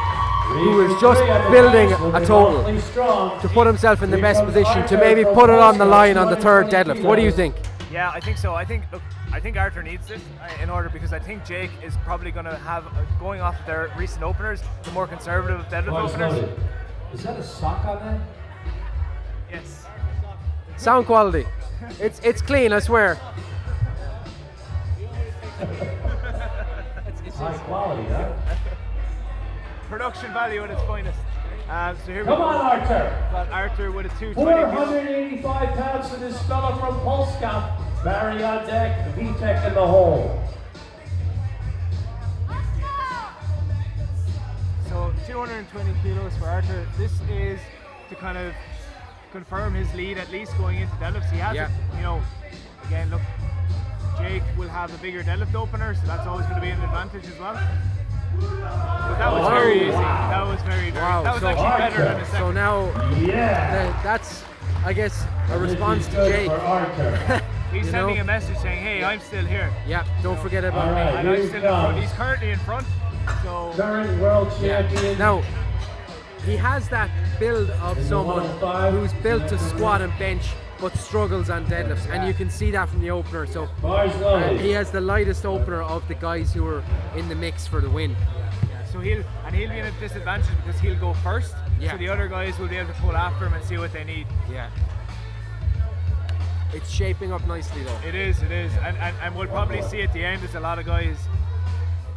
who is just building a total to put himself in the best position to maybe put it on the line on the third deadlift. What do you think? Yeah, I think so. I think Arthur needs this in order, because I think Jake is probably going to have, going off their recent openers, the more conservative deadlift Force openers. loaded. Is that a sock on that? Yes. Sound quality. It's clean, I swear. High quality, huh? Production value at its finest. So here we Come go. on, Arthur. Got Arthur with a 220. 485 pounds for this fella from Pulscap. Barry on deck, VTech in the hole. So 220 kilos for Arthur. This is to kind of confirm his lead at least going into deadlifts. He has, you know, again, look, Jake will have a bigger deadlift opener, so that's always going to be an advantage as well. But that was very easy. That was very. That was actually better than the second. So now, that's, I guess, a response to Jake. He's sending a message saying, "Hey, I'm still here." Yeah, don't forget about me. Right, And I'm still in front. He's currently in front. So current world champion. Now, he has that build of someone who's built to squat and bench but struggles on deadlifts, and you can see that from the opener. So he has the lightest opener of the guys who are in the mix for the win. so he'll be in a disadvantage because he'll go first. So the other guys will be able to pull after him and see what they need. Yeah. It's shaping up nicely though. It is, and we'll probably see at the end is a lot of guys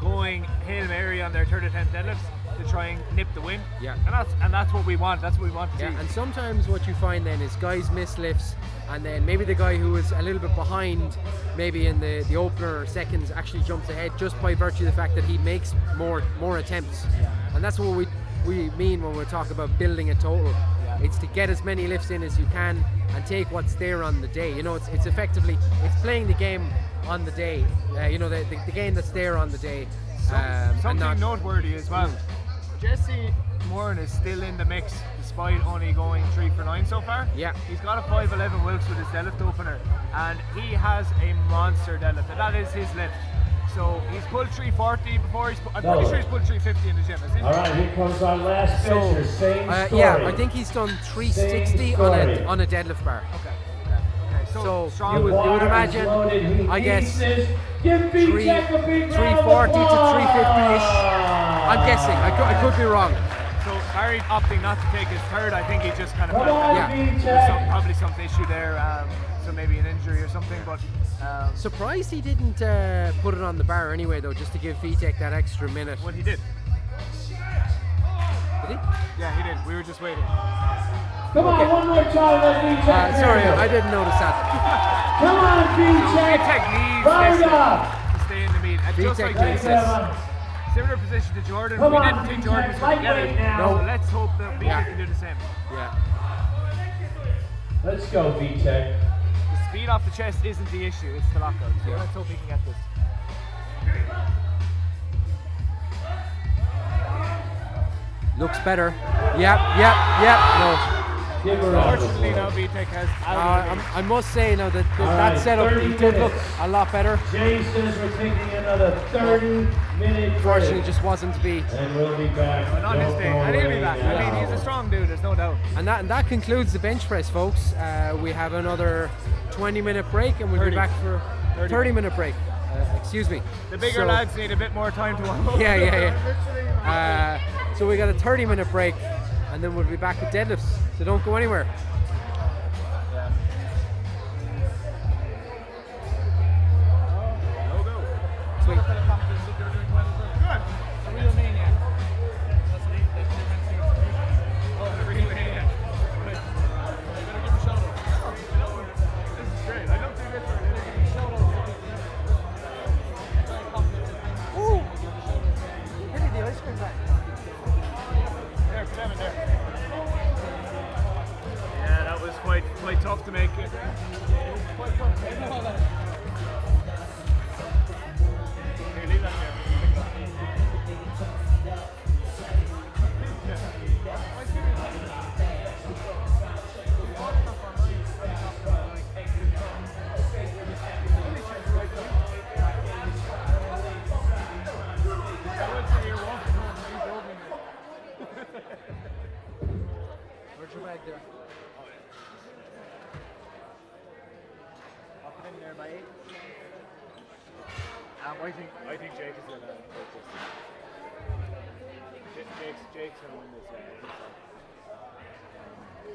going Hail Mary on their third attempt deadlifts to try and nip the win. Yeah. And that's what we want. That's what we want to see. And sometimes what you find then is guys miss lifts, and then maybe the guy who was a little bit behind, maybe in the opener or seconds, actually jumps ahead just by virtue of the fact that he makes more attempts. And that's what we mean when we talk about building a total. It's to get as many lifts in as you can and take what's there on the day. You know, it's effectively playing the game on the day. You know, the game that's there on the day. Something noteworthy as well. Jesse Moran is still in the mix despite only going 3 for 9 so far. Yeah. He's got a 5'11 Wilks with his deadlift opener, and he has a monster deadlift, and that is his lift. So he's pulled 340 before. I'm pretty sure he's pulled 350 in the gym. All right, here comes our last bencher. Same story. Yeah, I think he's done 360 on a deadlift bar. Okay. So strong. you would imagine, I guess, 340 to 350-ish. I'm guessing. I could be wrong. So Barry opting not to take his third. I think he just kind of felt probably some issue there. So maybe an injury or something. But surprised he didn't put it on the bar anyway, though, just to give VTech that extra minute. Well, he did. Did he? Yeah, he did. We were just waiting. Come on, one more time, let VTech. Sorry, I didn't notice that. Come on, VTech. VTech needs to stay in the meet. And just like Jay said, similar position to Jordan. We didn't think Jordan was going to get it. No. So let's hope that VTech can do the same. Yeah. Let's go, VTech. The speed off the chest isn't the issue, it's the lockout. So let's hope he can get this. Looks better. Yep. No. Unfortunately, now VTech has I must say now that setup did look a lot better. Jay says we're taking another 30-minute Unfortunately, break. just wasn't to be. And we'll be back. But on his day, and he'll be back. I mean, he's a strong dude, there's no doubt. And that concludes the bench press, folks. We have another 20-minute break, and we'll be back for a 30-minute break. Excuse me. The bigger lads need a bit more time to warm up. Yeah. So we got a 30-minute break, and then we'll be back with deadlifts. So don't go anywhere. Sweet. Yeah, that was quite tough to make it. Quite tough. Here, leave that there. Where's your bag there? Pop it in there by 8. I think Jake is gonna take this. Jake's gonna win this.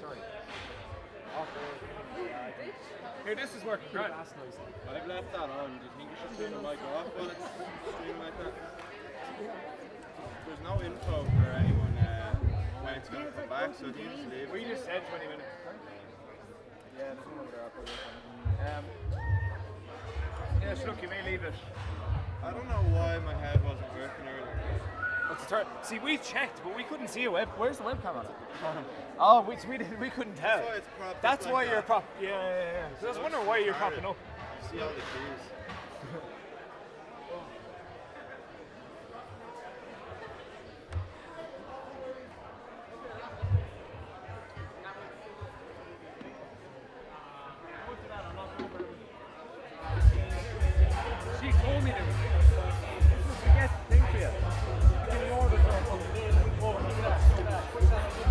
Sorry. Here, this is working great. I've left that on. Do you think you should turn the mic off while it's streaming like that? There's no info for anyone mate's going to come back, so he just leave. We just said 20 minutes. Yeah, there's one over there. I'll put it on. Yes, look, you may leave it. I don't know why my head wasn't working earlier. What's the third? See, we checked, but we couldn't see a web. Where's the webcam on it? Oh, we couldn't tell. That's why it's propped That's up why like you're that. prop. Yeah. So I was wondering why you're propping up. You see all the keys. She told me there was. This is the get thing for you. You can order it from the day that we go. Look at that. Look at that. What's that?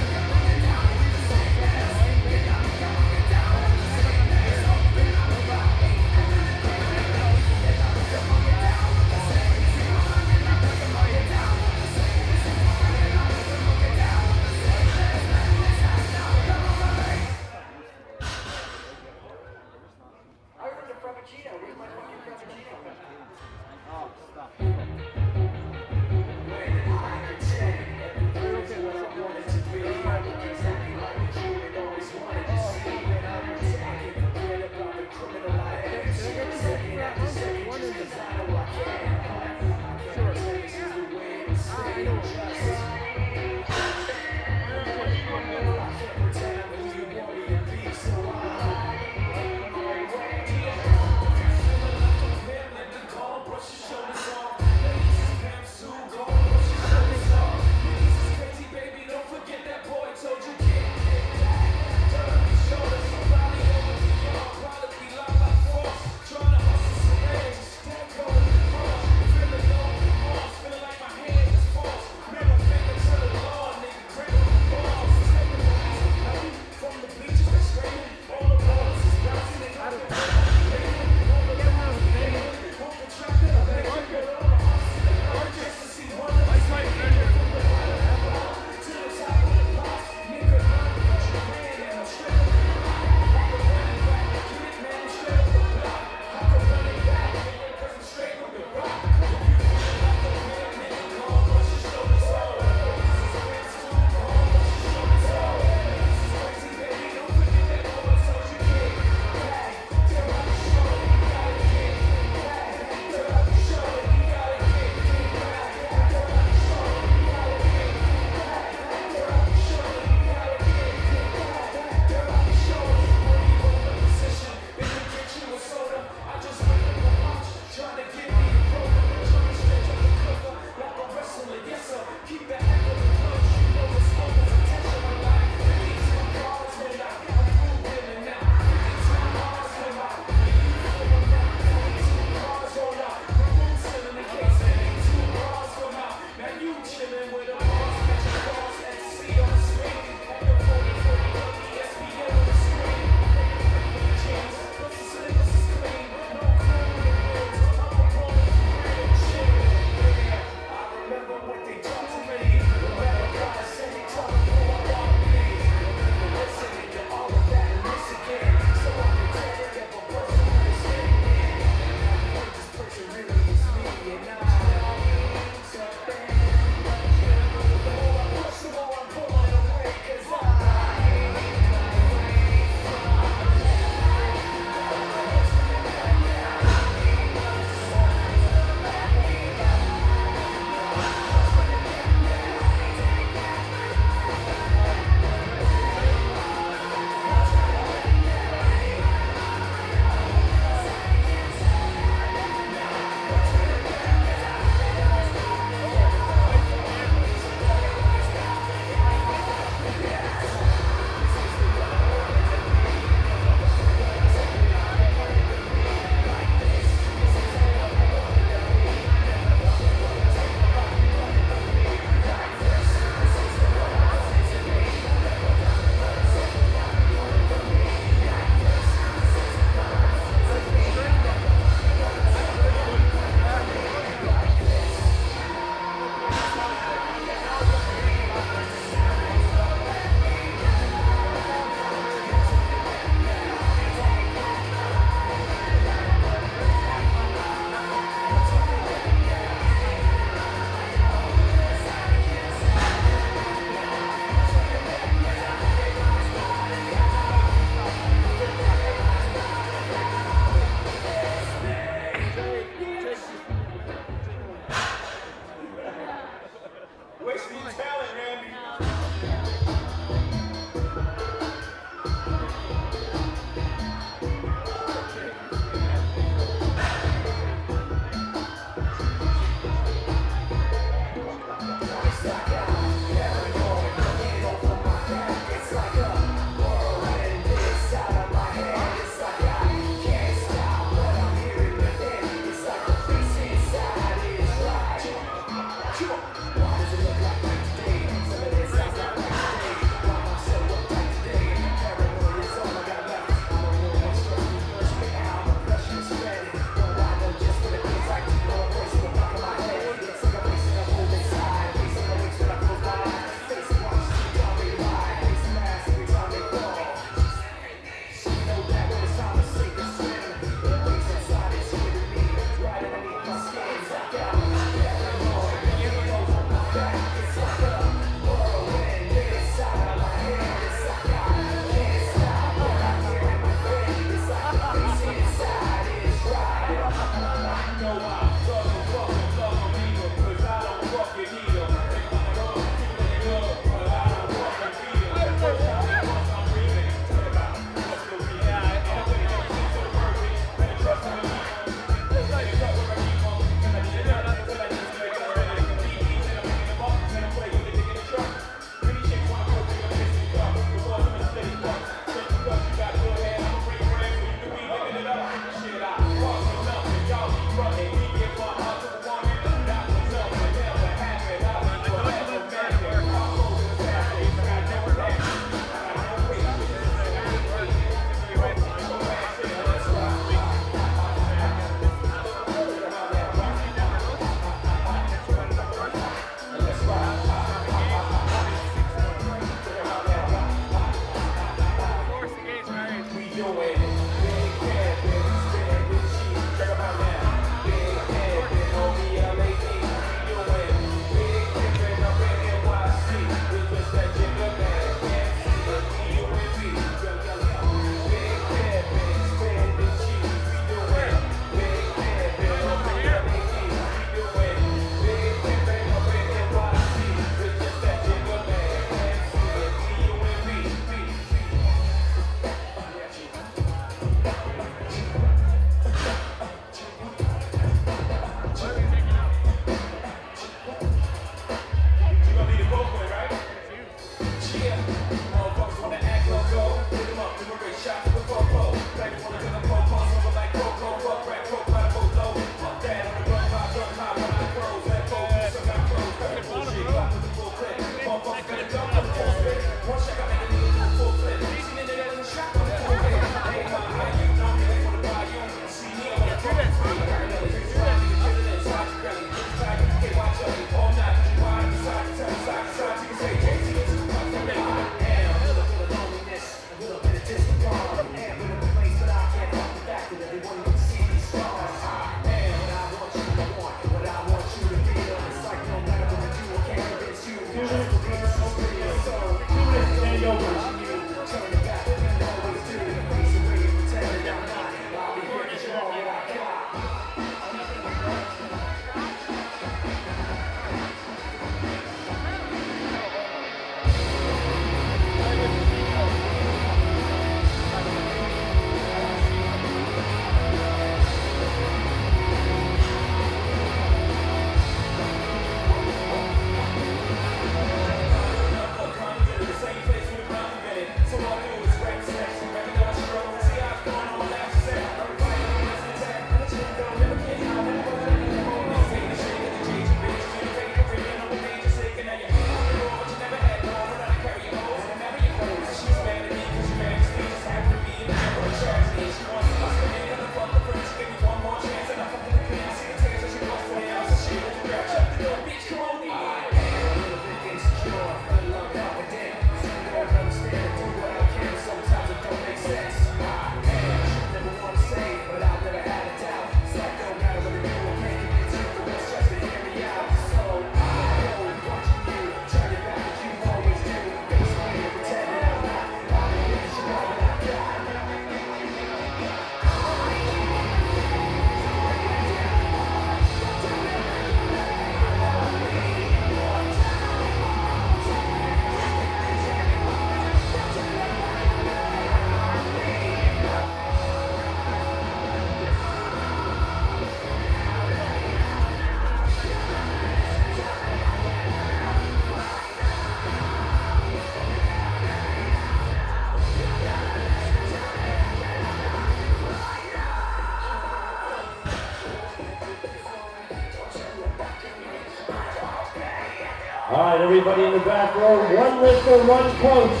right, everybody in the back row, one lifter, one coach.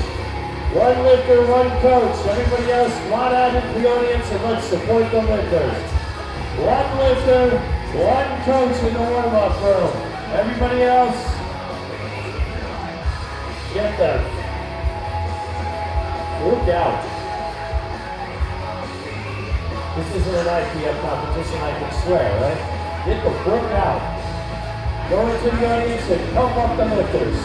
One lifter, one coach. Everybody else, come on out into the audience and let's support the lifters. One lifter, one coach in the warm-up room. Everybody else, get them. Look out. This isn't an IPF competition, I can swear, right? Get the frick out. Go into the audience and pump up the lifters.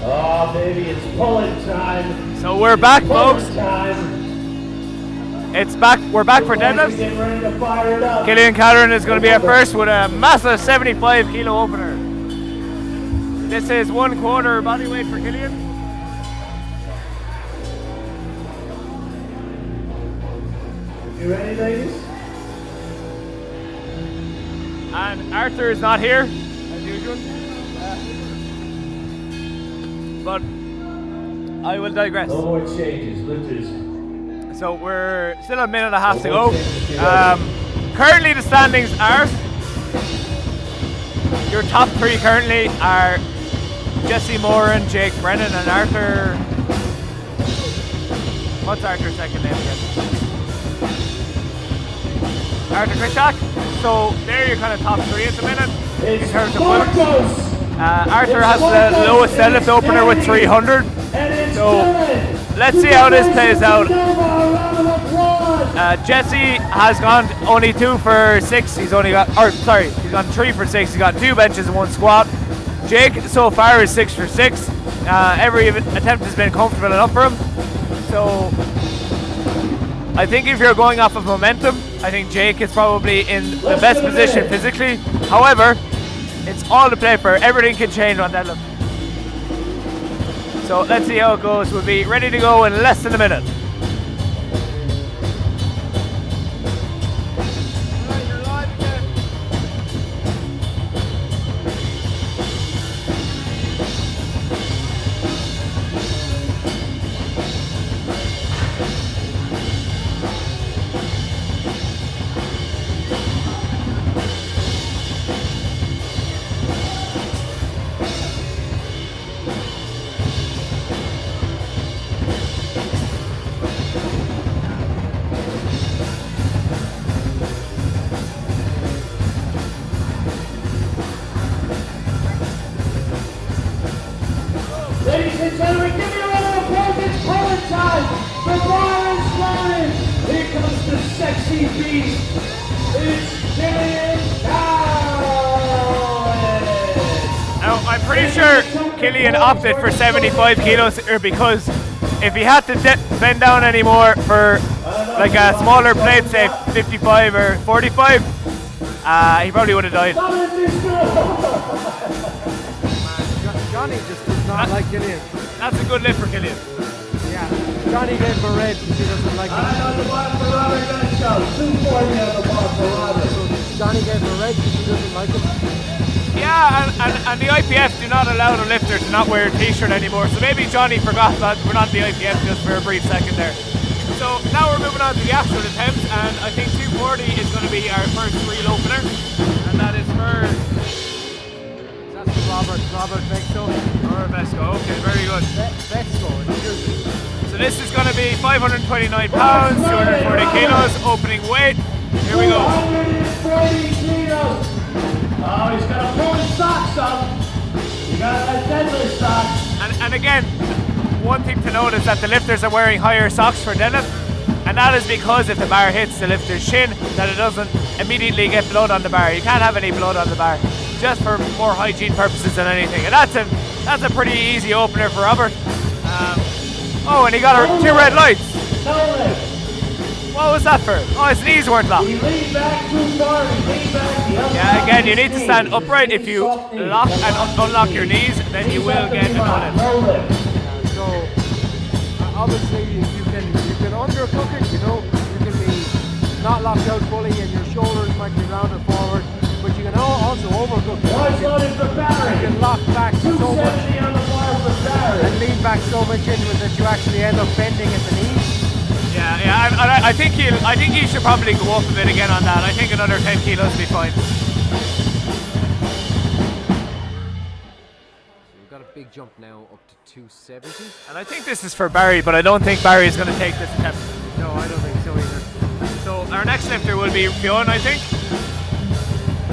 Oh, baby, it's pulling time. So we're back, folks. Time. It's back. We're back for deadlifts. Getting ready to fire it up. Killian Callahan is going to be our first with a massive 75 kilo opener. This is 1/4 body weight for Killian. You ready, ladies? And Arthur is not here, as usual. But I will digress. No more changes, lifters. So we're still a minute and a half to go. Currently the standings are, your top three currently are Jesse Moran, Jake Brennan and Arthur. What's Arthur's second name again? Arthur Krishak. So they're your kind of top three at the minute in terms of points. Arthur has the lowest deadlift opener with 300. So let's see how this plays out. Jesse has gone only 2 for 6. He's only got, he's gone 3 for 6. He's got 2 benches and 1 squat. Jake so far is 6 for 6. Every attempt has been comfortable enough for him. So I think if you're going off of momentum, I think Jake is probably in the best position physically. However, it's all to play for. Everything can change on deadlift. So let's see how it goes. We'll be ready to go in less than a minute. Ladies and gentlemen, give me a round of applause. It's pulling time. The bar is flying. Here comes the sexy beast. It's Killian Callahan. Now, I'm pretty sure Killian opted for 75 kilos because if he had to bend down anymore for like a smaller plate, say 55 or 45, he probably would have died. Johnny just does not like Killian. That's a good lift for Killian. Yeah. Johnny gave him a red because he doesn't like him. On the bar for Robert Gunshot. 240 on the bar for Robert. Johnny gave him a red because he doesn't like him. Yeah, and the IPF do not allow the lifter to not wear a t-shirt anymore. So maybe Johnny forgot that we're not the IPF just for a brief second there. So now we're moving on to the actual attempts, and I think 240 is going to be our first real opener, and that is for Robert Vesco. Robert Vesco. Okay, very good. Vesco. So this is going to be 529 pounds, 240 kilos, opening weight. Here we go. 240 kilos. Oh, he's got to pull his socks up. You got that deadlift socks. And again, one thing to note is that the lifters are wearing higher socks for deadlift, and that is because if the bar hits the lifter's shin, that it doesn't immediately get blood on the bar. You can't have any blood on the bar, just for more hygiene purposes than anything. And that's a pretty easy opener for Robert. Oh, and he got 2 red lights. What was that for? Oh, his knees weren't locked. He leaned back too far. He leaned back the other Yeah, again, you need to stand upright. If you lock and unlock your knees, then you will get an on it. So obviously you can undercook it, you know. You can be not locked out fully and your shoulders might be rounded forward, but you can also overcook it. Nice loaded for Barry. You can lock back so much 270 on the bar for Barry. and lean back so much into it that you actually end up bending at the knees. Yeah, and I think he should probably go up a bit again on that. I think another 10 kilos will be fine. We've got a big jump now up to 270. And I think this is for Barry, but I don't think Barry is going to take this attempt. No, I don't think so either. So our next lifter will be Fionn, I think.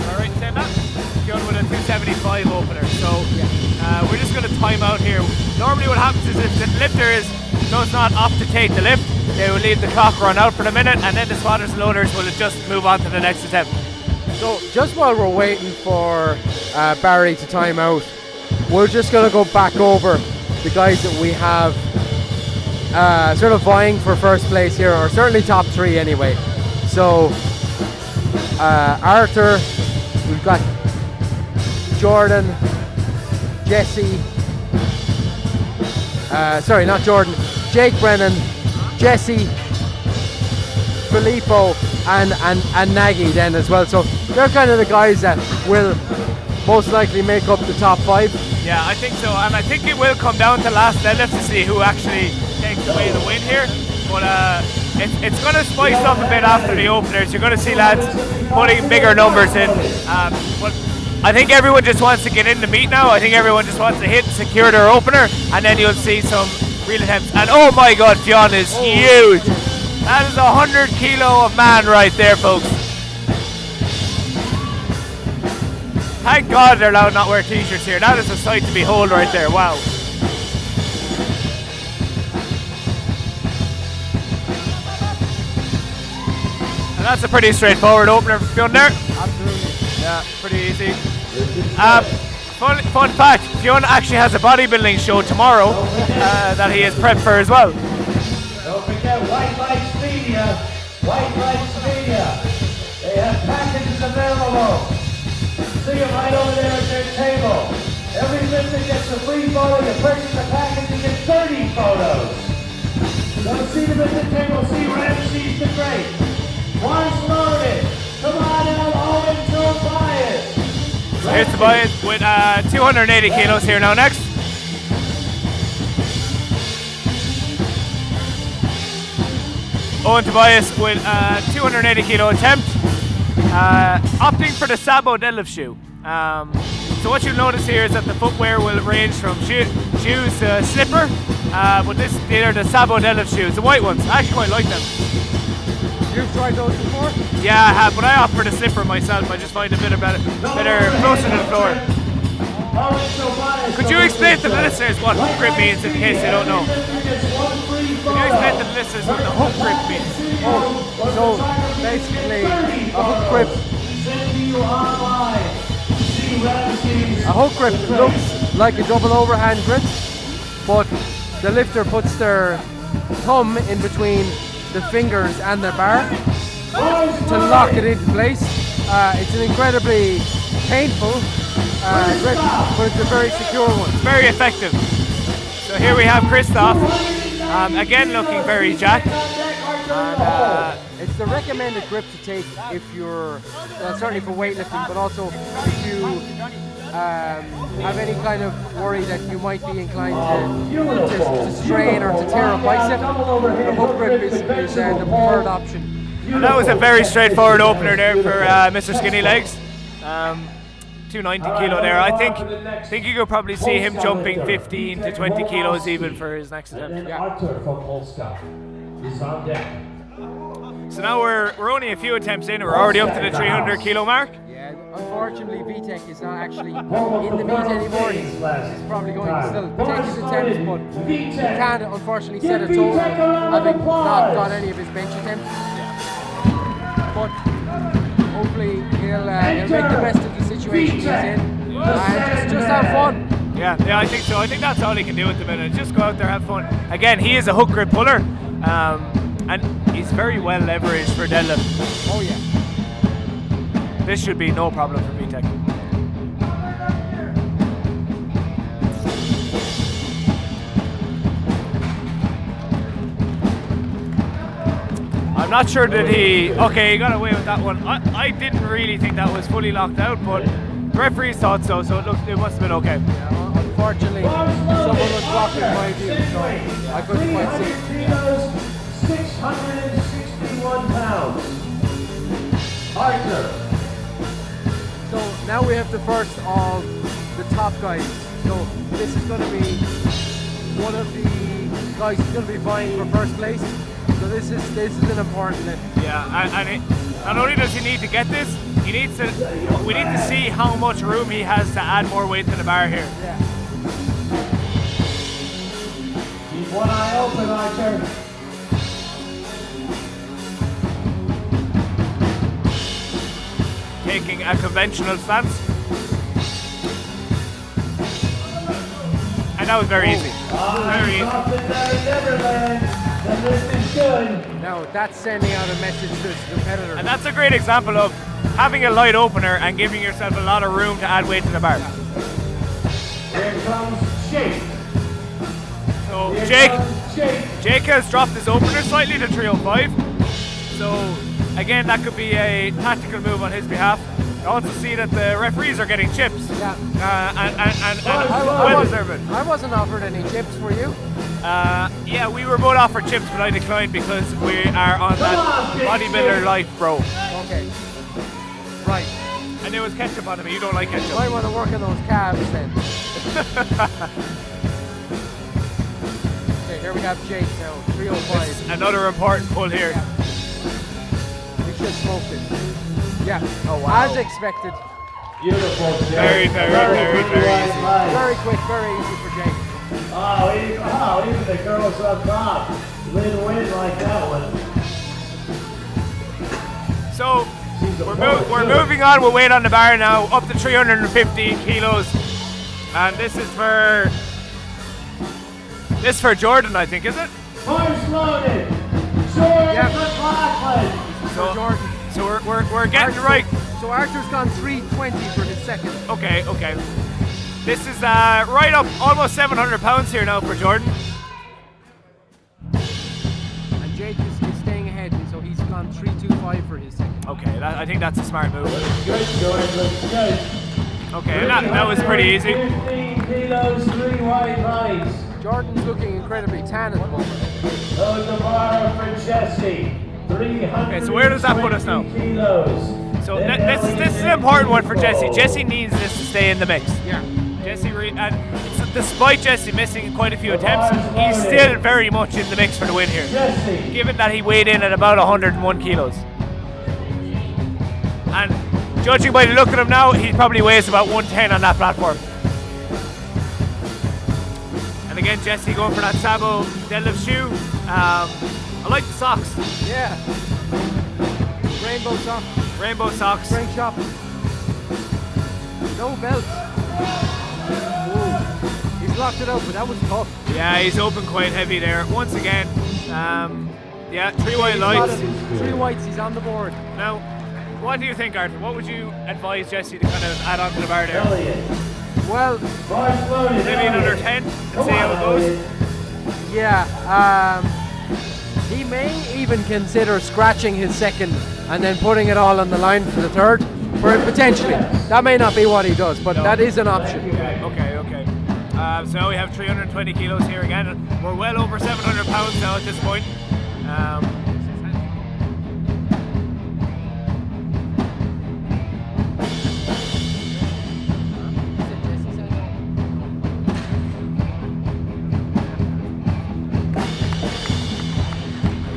All right, saying that? Fionn with a 275 opener. So we're just going to time out here. Normally what happens is if the lifter does not opt to take the lift, they will leave the clock run out for a minute, and then the spotters and loaders will just move on to the next attempt. So just while we're waiting for Barry to time out, we're just going to go back over the guys that we have sort of vying for first place here, or certainly top 3 anyway. So Arthur, we've got Jordan, Jesse, sorry, not Jordan, Jake Brennan, Jesse, Filippo, and Nagy then as well. So they're kind of the guys that will most likely make up the top 5. Yeah, I think so, and I think it will come down to last deadlift to see who actually takes away the win here. But it's going to spice up a bit after the openers. You're going to see lads putting bigger numbers in. But I think everyone just wants to get in the meet now. I think everyone just wants to hit and secure their opener, and then you'll see some real attempts. And oh my God, Fionn is huge. That is 100 kilo of man right there, folks. Thank God they're allowed not wear t-shirts here. That is a sight to behold right there. Wow. And that's a pretty straightforward opener for Fionn there. Absolutely. Yeah, pretty easy. Fun fact, Fionn actually has a bodybuilding show tomorrow that he is prepped for as well. Don't forget White Lights Media. White Lights Media. They have packages available. See them right over there at their table. Every lifter gets a free photo. You purchase a package, you get 30 photos. Don't see them at the table. See Ramses the Great. One's loaded. Come on out, Owen Tobias. So here's Tobias with 280 kilos here now next. Owen Tobias with 280 kilo attempt, opting for the Sabo deadlift shoe. So what you'll notice here is that the footwear will range from shoes to slipper, but these are the Sabo deadlift shoes, the white ones. I actually quite like them. You've tried those before? Yeah, I have, but I opt for the slipper myself. I just find it better closer to the floor. Could you explain to the listeners what hook grip means in case they don't know? Could you explain to the listeners what the hook grip means? So basically, a hook grip looks like a double overhand grip, but the lifter puts their thumb in between the fingers and the bar to lock it into place. It's an incredibly painful grip, but it's a very secure one. It's very effective. So here we have Christoph, again looking very jacked. And, it's the recommended grip to take if you're, certainly for weightlifting, but also if you have any kind of worry that you might be inclined to strain or to tear a bicep. The hook grip is the preferred option. And that was a very straightforward opener there for Mr. Skinny Legs. 290 kilo there. I think you could probably see him jumping 15 to 20 kilos even for his next attempt. Arthur from Polska is on deck. So now we're only a few attempts in. We're already up to the 300 kilo mark. Yeah, unfortunately VTech is not actually in the meet anymore. He's probably going to still take his attempts, but he can't unfortunately set a total, having not got any of his bench attempts. But hopefully he'll make the best of the situation he's in and just have fun. Yeah, I think so. I think that's all he can do at the minute. Just go out there, have fun. Again, he is a hook grip puller, and he's very well leveraged for deadlift. Oh yeah. This should be no problem for VTech. I'm not sure that he got away with that one. I didn't really think that was fully locked out, but the referees thought so, so it must have been okay. Yeah, unfortunately, someone was blocking my view, so I couldn't quite see. 661 pounds. Arthur. So now we have the first of the top guys. So this is going to be one of the guys who's going to be vying for first place. So this is an important lift. Yeah, and not only does he need to get this, we need to see how much room he has to add more weight to the bar here. Yeah. Keep one eye open, Archer. Taking a conventional stance. And that was very easy. Very easy. The lift is good. Now that's sending out a message to his competitor. And that's a great example of having a light opener and giving yourself a lot of room to add weight to the bar. Here comes Jake. So Here Jake comes Jake. Jake has dropped his opener slightly to 305. So again, that could be a tactical move on his behalf. I also see that the referees are getting chips. Yeah. And well deserved. I wasn't offered any chips for you. Yeah, we were both offered chips, but I declined because we are on that bodybuilder life, bro. Okay. Right. And there was ketchup on it, but you don't like ketchup. You might want to work on those calves then. Okay, here we have Jake now, 305. Another important pull here. Yeah. We should smoke it. Yeah. Oh wow. As expected. Beautiful. Very easy. Very quick, very easy for Jake. Oh, even the girls up top. Win like that one. So we're moving on with weight on the bar now, up to 315 kilos, and this is for Jordan, I think, is it? Horse loaded. Jordan Yep. McLaughlin. So Jordan. So we're getting right. So Arthur's gone 320 for his second. Okay. This is right up almost 700 pounds here now for Jordan. And Jake is staying ahead, so he's gone 325 for his second. Okay, I think that's a smart move. Good, Jordan. Looks good. Okay, and that was pretty easy. 15 kilos, 3 white lines. Jordan's looking incredibly tan at the moment. Load the bar for Jesse. 300. Okay, so where does that put us now? Kilos. So this is an important one for Jesse. Jesse needs this to stay in the mix. Yeah. Jesse, and despite Jesse missing quite a few attempts, he's still very much in the mix for the win here. Jesse. Given that he weighed in at about 101 kilos. And judging by the look at him now, he probably weighs about 110 on that platform. And again, Jesse going for that Sabo deadlift shoe. I like the socks. Yeah. Rainbow socks. Rainbow socks. Spring shop. No belt. Ooh. He's locked it up, but that was tough. Yeah, he's open quite heavy there. Once again, yeah, 3 white lights. 3 whites, he's on the board. Now, what do you think, Arthur? What would you advise Jesse to kind of add on to the bar there? Elliot. Well, Bars loaded. Maybe another 10 and see how it goes. yeah, he may even consider scratching his second and then putting it all on the line for the third. Potentially. That may not be what he does, but that is an option. Okay. So now we have 320 kilos here again. We're well over 700 pounds now at this point.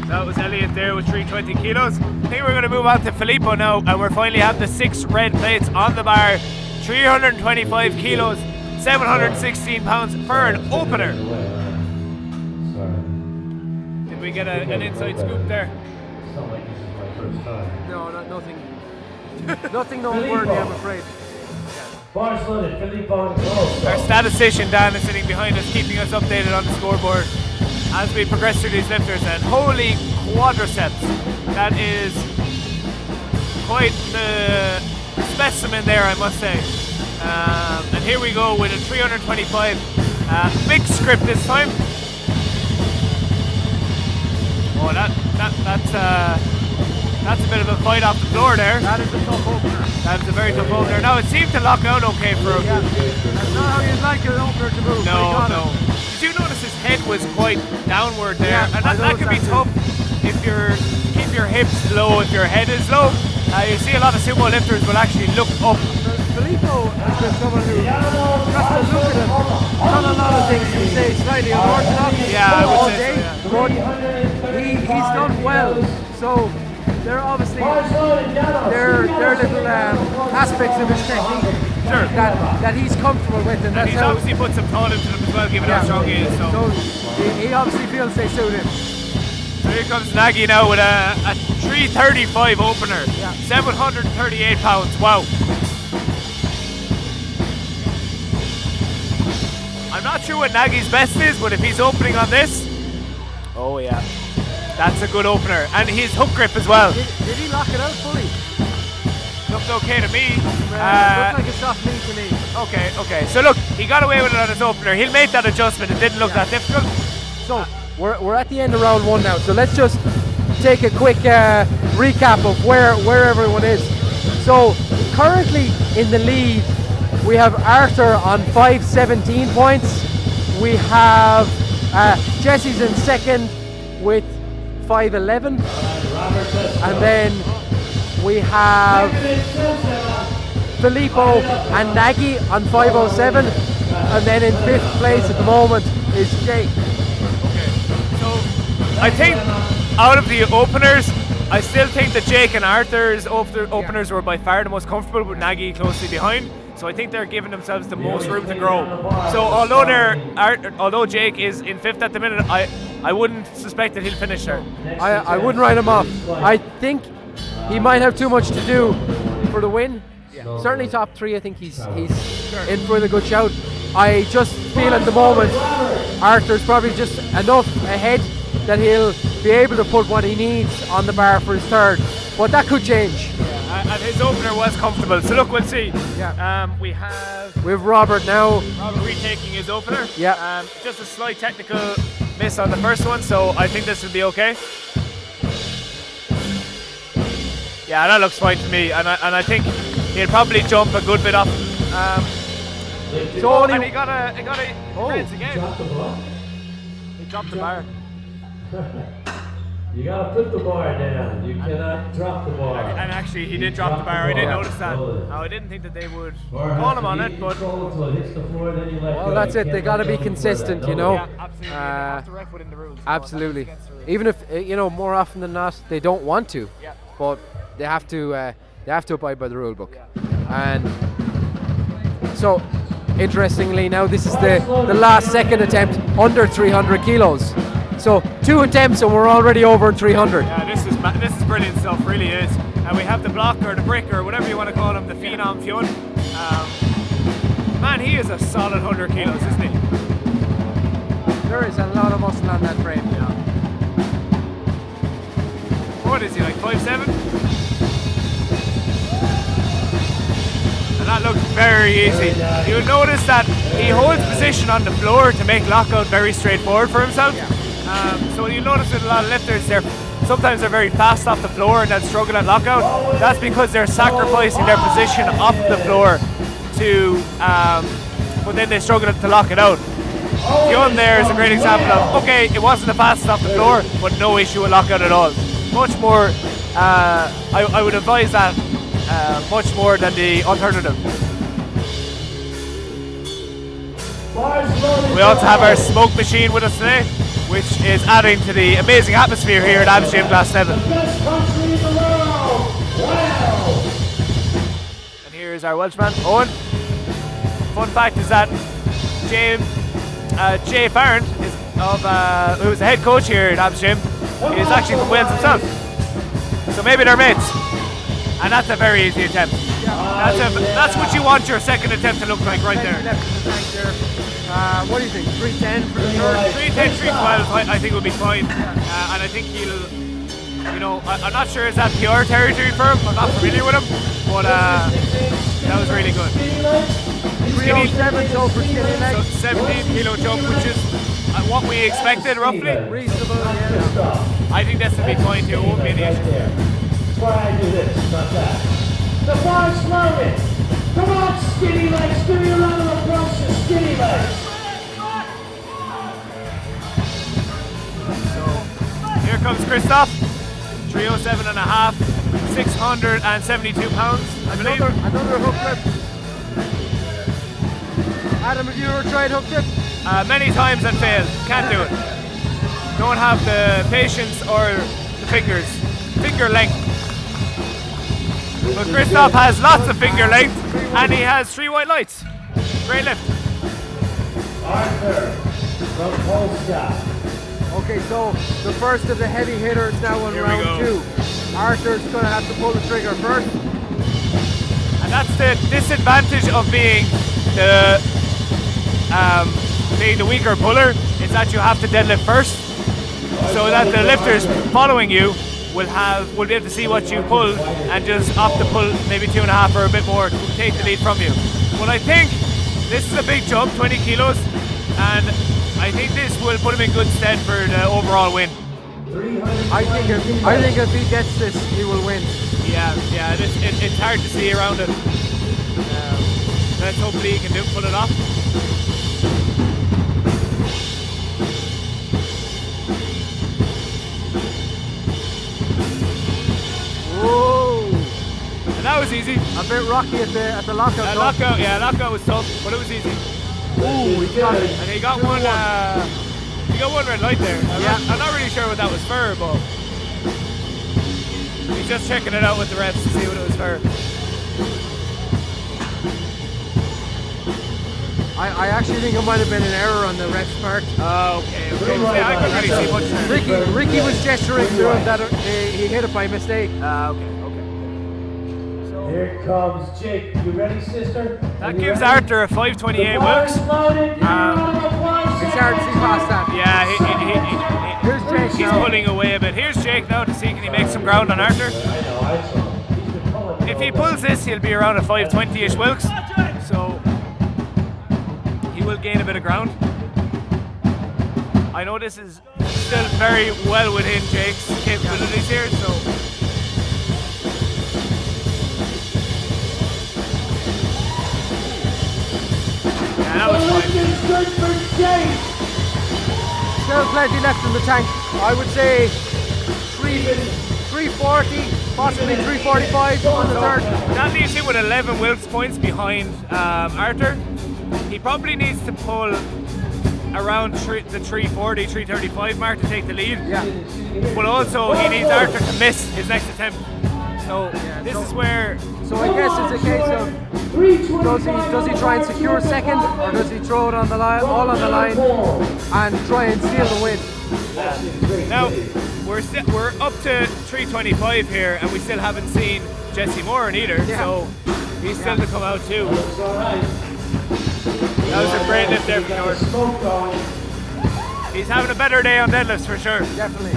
That was Elliot there with 320 kilos. I think we're going to move on to Filippo now, and we're finally have the 6 red plates on the bar. 325 kilos, 716 pounds for an opener. Sorry. Did we get an inside scoop there? It's not like this is my first time. No, nothing. Nothing noteworthy, I'm afraid. Bars loaded. Filippo and close. Our statistician Dan is sitting behind us, keeping us updated on the scoreboard as we progress through these lifters. And holy quadriceps, that is quite the specimen there, I must say. And here we go with a 325 big script this time. Oh, that's a bit of a fight off the floor there. That is a tough opener. That's a very tough opener. Now it seemed to lock out okay for him. Yeah. That's not how you'd like an opener to move. No. Did you notice his head was quite downward there? Yeah, And I that could be noticed tough. that if you're keep your hips low, if your head is low. You see a lot of sumo lifters will actually look up. Filippo has been someone who, just to look at him, done a lot of things you say slightly unorthodox Yeah, I would all say day, so, but he's done well. So there are obviously there are little aspects of his technique that he's comfortable with, and that's He's how. obviously put some thought into them as well, given how strong he is. So he obviously feels they suit him. So here comes Nagy now with a 335 opener, 738 pounds. Wow. I'm not sure what Nagy's best is, but if he's opening on this, oh yeah, that's a good opener. And his hook grip as well. Did he lock it out fully? Looked okay to me. Looks like a soft knee to me. Okay. So look, he got away with it on his opener. He'll make that adjustment. It didn't look that difficult. So we're at the end of round 1 now. So let's just take a quick recap of where everyone is. So currently in the lead, we have Arthur on 517 points. We have Jesse's in second with 511, and then we have Filippo and Nagy on 507, and then in 5th place at the moment is Jake. So I think out of the openers, I still think that Jake and Arthur's openers were by far the most comfortable, with Nagy closely behind. So I think they're giving themselves the most room to grow. So although Jake is in 5th at the minute, I wouldn't suspect that he'll finish there. I wouldn't write him off. I think he might have too much to do for the win. Certainly top 3. I think he's in for the good shout. I just feel at the moment Arthur's probably just enough ahead that he'll be able to put what he needs on the bar for his 3rd, but that could change. And his opener was comfortable. So look, we'll see. Yeah. We have Robert now. Robert retaking his opener. Yeah. Just a slight technical miss on the first one, so I think this will be okay. Yeah, that looks fine to me, and I think he'll probably jump a good bit up. And he got a rinse again. He dropped the bar. You gotta put the bar down. You cannot drop the bar. And actually, he did drop the bar. I didn't notice that. Now, I didn't think that they would call him on it, but Well, that's it. They got to be consistent, you know. yeah, absolutely. They have to ref within the rules. Absolutely. Even if more often than not, they don't want to, Yeah. but they have to abide by the rule book. And so, interestingly, now this is the last second attempt under 300 kilos. So 2 attempts and we're already over 300. Yeah, this is brilliant stuff, really is. And we have the block or the brick or whatever you want to call him, the Phenom Fionn. Man, he is a solid 100 kilos, isn't he? There is a lot of muscle on that frame. Yeah. What is he, like 5'7"? And that looks very easy. You'll notice that he holds position on the floor to make lockout very straightforward for himself. So you'll notice with a lot of lifters, sometimes they're very fast off the floor and then struggle at lockout. That's because they're sacrificing their position off the floor but then they struggle to lock it out. Fionn there is a great example of, okay, it wasn't the fastest off the floor, but no issue with lockout at all. Much more, I would advise that much more than the alternative. We also have our smoke machine with us today, which is adding to the amazing atmosphere here at Abs Gym Glass 7. And here is our Welshman, Owen. Fun fact is that Jay Farrand, who is the head coach here at Abs Gym, is actually from Wales himself. So maybe they're mates. And that's a very easy attempt. That's what you want your second attempt to look like right there. What do you think? 310 for the 3rd? 310, 312, I think will be fine. And I think he'll, I'm not sure is that PR territory for him. I'm not familiar with him, but that was really good. 307 so for skinny legs. So 17 kilo jump, which is what we expected roughly. Reasonable, yeah. I think this will be fine too. It won't be an issue. That's why I do this, not that. The bar's loaded. Come on, skinny legs. Give me a round of applause for skinny legs. Here comes Christoph. 307 and a half, 672 pounds, I believe. Another hook grip. Adam, have you ever tried hook grip? Many times and failed. Can't do it. Don't have the patience or the finger length. But Christoph has lots of finger length and he has 3 white lights. Great lift. Arthur from Polska. Okay, so the first of the heavy hitters now on Here we round go. 2. Arthur's going to have to pull the trigger first. And that's the disadvantage of being the weaker puller, is that you have to deadlift first, so that the lifters following you will be able to see what you pull and just opt to pull maybe 2.5 or a bit more to take the lead from you. But I think this is a big jump, 20 kilos, and I think this will put him in good stead for the overall win. I think if he gets this, he will win. Yeah, it's hard to see around it. Let's hopefully he can pull it off. Whoa! And that was easy. A bit rocky at the lockout. Lockout was tough, but it was easy. Ooh, he got it. And he got one red light there. I'm not really sure what that was for, but he's just checking it out with the refs to see what it was for. I actually think it might have been an error on the ref's part. Oh, okay. I couldn't really see much there. Ricky was gesturing to him that he hit it by mistake. Okay. So Here comes Jake. You ready, sister? that gives Arthur a 528 Wilks. It's It's hard to see past that. Yeah, Here's Jake he's now. pulling away a bit. Here's Jake now to see can he make some ground on Arthur. I saw him. He's been pulling. If he pulls this, he'll be around a 520-ish Wilks. So he will gain a bit of ground. I know this is still very well within Jake's capabilities here, so yeah, that was fine. Good for Jake. Still plenty left in the tank. I would say 340, possibly 345 on the third. That leaves him with 11 Wilks points behind Arthur. He probably needs to pull around the 340, 335 mark to take the lead. Yeah. But also he needs Arthur to miss his next attempt. So this is where So I guess it's a case of does he try and secure second, or does he throw it on the line, all on the line, and try and steal the win? now we're up to 325 here, and we still haven't seen Jesse Moore either. Yeah. So he's still to come out too. Looks all right. That was a great lift there for Got the George. smoke going. He's having a better day on deadlifts for sure. Definitely.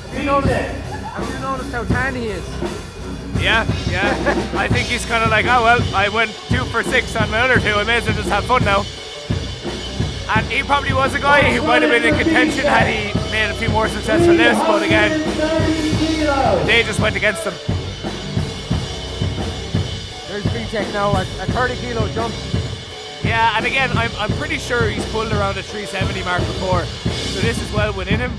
Have you noticed how tan he is? Yeah. I think he's kind of like, oh well, I went 2 for 6 on my other 2. I may as well just have fun now. And he probably was a guy who might have been in contention had he made a few more successful lifts, but again, they just went against him. There's VTech now at a 30 kilo jump. Yeah, and again, I'm pretty sure he's pulled around a 370 mark before, so this is well within him.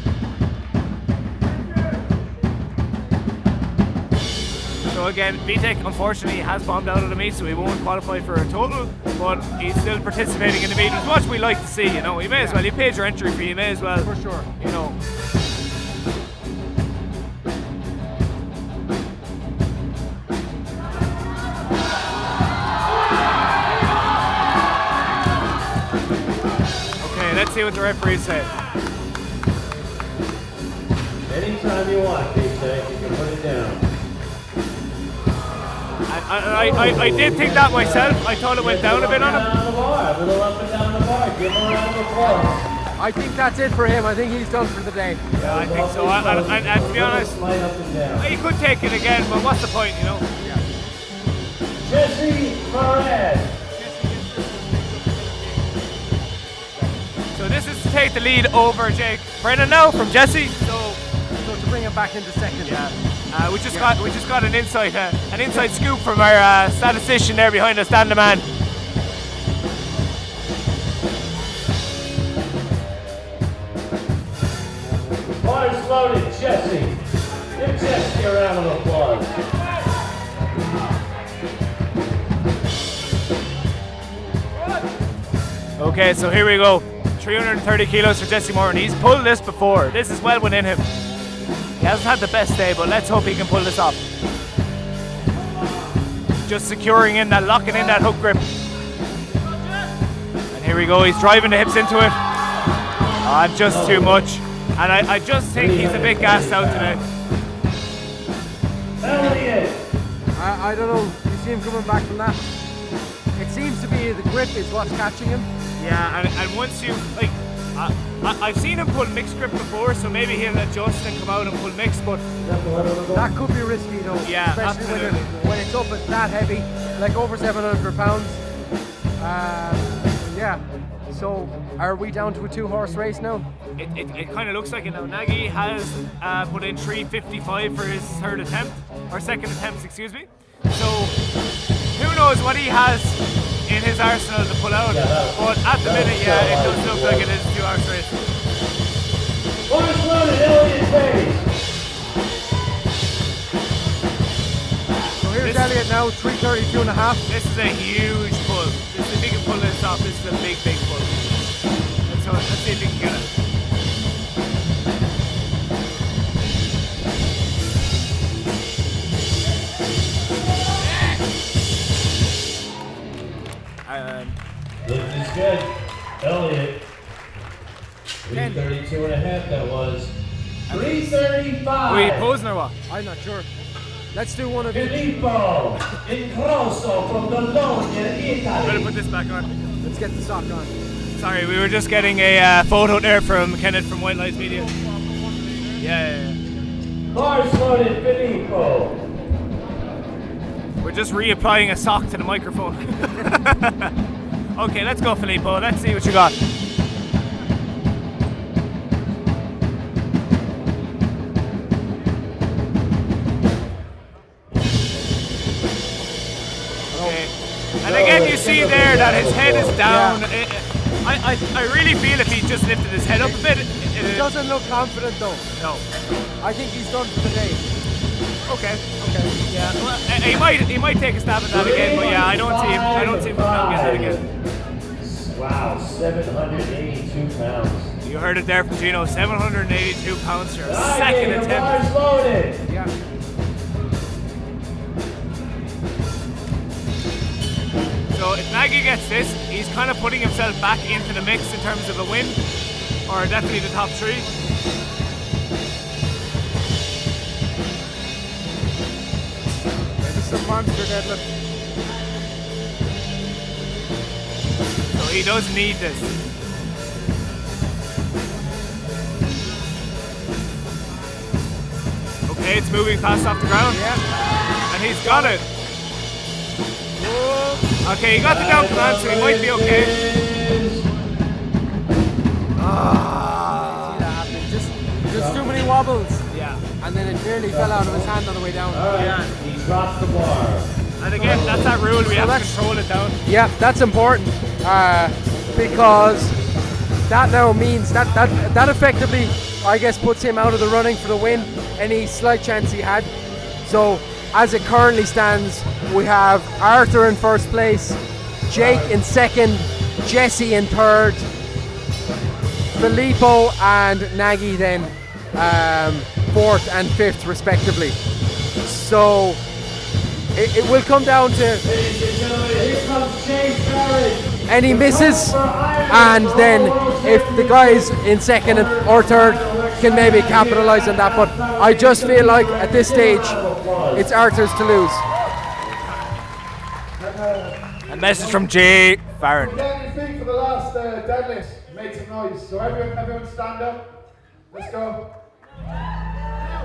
So again, VTech unfortunately has bombed out of the meet, so he won't qualify for a total, but he's still participating in the meet, as much we like to see, you know. You may as well, you paid your entry fee, you may as well, For sure. you know. Okay, let's see what the referees say. Anytime you want, VTech, you can put it down. I did think that myself. I thought it went down a bit on him. Down the bar, a little up and down the bar. Give him a round of applause. I think that's it for him. I think he's done for the day. Yeah, I think so. And to be honest, Light up and down. he could take it again, but what's the point, you know? Jesse Perez. So this is to take the lead over Jake Brennan now from Jesse. So to bring him back into second. Yeah. We just got an inside scoop from our statistician there behind us, Dan the man. Bars loaded, Jesse. Give Jesse a round of applause. Okay, so here we go. 330 kilos for Jesse Morton. He's pulled this before. This is well within him. He hasn't had the best day, but let's hope he can pull this off. Just securing in that, locking in that hook grip. And here we go. He's driving the hips into it. Ah, just too much. And I just think he's a bit gassed out today. I don't know. You see him coming back from that? It seems to be the grip is what's catching him. Yeah, and once you, like, I've seen him pull mixed grip before, so maybe he'll adjust and come out and pull mixed, but that could be risky though. Yeah, especially absolutely. when it's up at that heavy, like over 700 pounds. Yeah. So are we down to a 2-horse race now? It kind of looks like it now. Nagy has put in 355 for his third attempt, or second attempt, excuse me. So who knows what he has in his arsenal to pull out. But at the minute, yeah, it does look like it is a 2-horse race. First loaded, Elliot Page. So here's Elliot now, 332.5. This is a huge pull. If he can pull this off, this is a big, big pull. Let's see if he can get it. Lift is good. Elliot. 332.5 that was. 335. Were you posing or what? I'm not sure. Let's do one of each. Filippo Incrosso from Bologna, Better Italy. put this back on. Let's get the sock on. Sorry, we were just getting a photo there from Kenneth from White Lights Media. Yeah. First loaded, Filippo. We're just reapplying a sock to the microphone. Okay, let's go, Filippo. Let's see what you got. Okay. And again, you see there that his head is down. I really feel if he just lifted his head up a bit. He doesn't look confident though. No. I think he's done for the day. Okay. Yeah. Well, he might take a stab at that again, but yeah, I don't see him getting that again. Wow, 782 pounds. You heard it there from Gino. 782 pounds for a second attempt. Bars loaded. Yeah. So if Nagy gets this, he's kind of putting himself back into the mix in terms of a win, or definitely the top 3. This is a monster deadlift. So he does need this. Okay, it's moving fast off the ground. Yeah. And he's got it. Okay, he got the down command, so he might be okay. See that happening. Just too many wobbles. Yeah. And then it nearly fell out of his hand on the way down. Yeah. He dropped the bar. And again, that's that rule. We have to control it down. Yeah, that's important because that now means that effectively, I guess, puts him out of the running for the win. Any slight chance he had. So as it currently stands, we have Arthur in first place, Jake in second, Jesse in third, Filippo and Nagy then fourth and fifth respectively. So it will come down to any misses, and then if the guys in second or third can maybe capitalise on that. But I just feel like at this stage it's Arthur's to lose. A message from Jay Farron. Get your feet for the last deadlift. Make some noise. So everyone stand up. Let's go.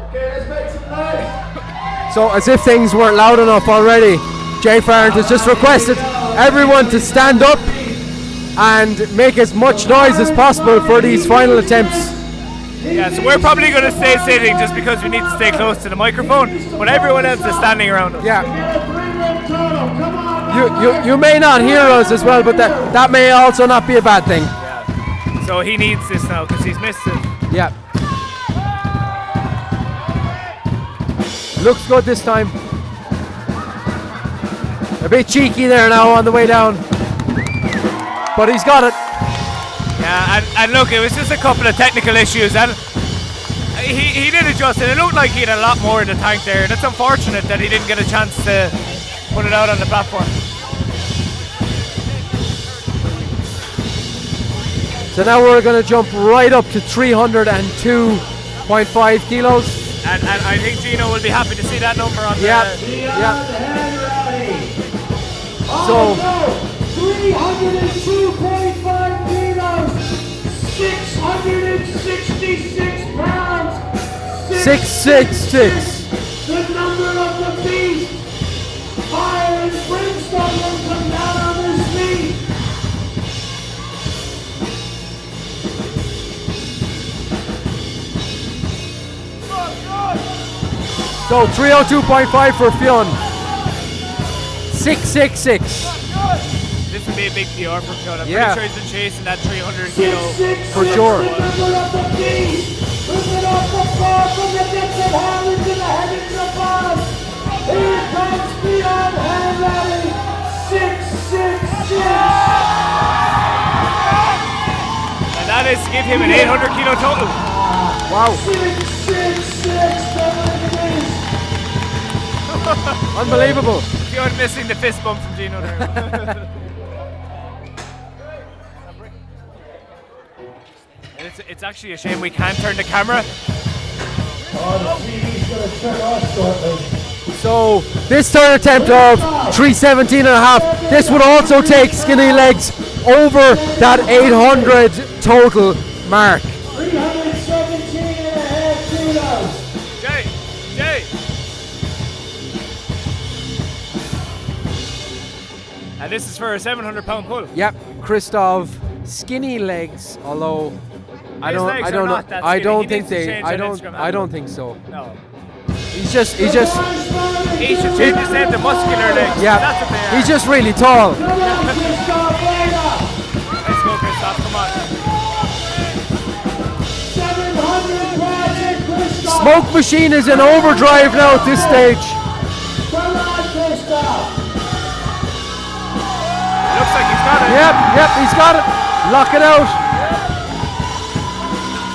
Okay, let's make some noise. So as if things weren't loud enough already, Jay Farron has just requested everyone to stand up and make as much noise as possible for these final attempts. Yeah, so we're probably going to stay sitting just because we need to stay close to the microphone, but everyone else is standing around us. Yeah. You may not hear us as well, but that may also not be a bad thing. Yeah. So he needs this now because he's missed it. Yeah. Looks good this time. A bit cheeky there now on the way down. But he's got it. Yeah, and look, it was just a couple of technical issues, and he did adjust, and it looked like he had a lot more in the tank there, and it's unfortunate that he didn't get a chance to put it out on the platform. So now we're going to jump right up to 302.5 kilos. And I think Gino will be happy to see that number on Yeah. So 302.5 kilos, 666 pounds, 666. the number of the beast. Fire and brimstone will come down on his feet. So 302.5 for Fionn. 666. This would be a big PR for Fionn. I'm Yeah. pretty sure he's been chasing that 300 kilo. For sure. The number of the beast. Lifted off the floor from the depths of hell into the heavens above. Here comes Beyond Hand Rally. 666. And that is to give him an 800 kilo total. Wow. 666. Unbelievable. Fionn missing the fist bump from Gino there. And it's actually a shame we can't turn the camera. Oh, the TV's going to turn off shortly. So this third attempt of 317.5, this would also take Skinny Legs over that 800 total mark. 317.5 kilos. Jay! And this is for a 700-pound pull. Yep, Christoph Skinny Legs, although I His don't legs are know. not that I skinny. don't He think needs to they change I on don't Instagram. I don't think so. No. He just He should change his name to muscular legs. yeah, That's what they are. he's just really tall. Let's go, Christoph. Come on. 700 pounds in Christoph. Smoke machine is in overdrive now at this stage. Come on, Christoph. Looks like he's got it. Yep, he's got it. Lock it out.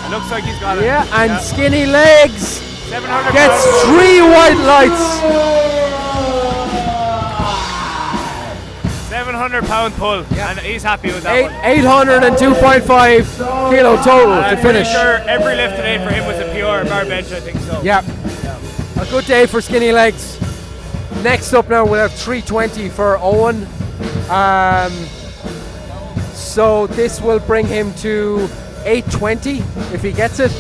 It looks like he's got it. Yeah, and Skinny Legs 700 gets pounds. 3 white lights. 700-pound pull, and he's happy with that one. 802.5 kilo total And to I'm pretty finish. sure every lift today for him was a PR bar bench, I think so. Yep. A good day for Skinny Legs. Next up now we'll have 320 for Owen. So this will bring him to 820 if he gets it.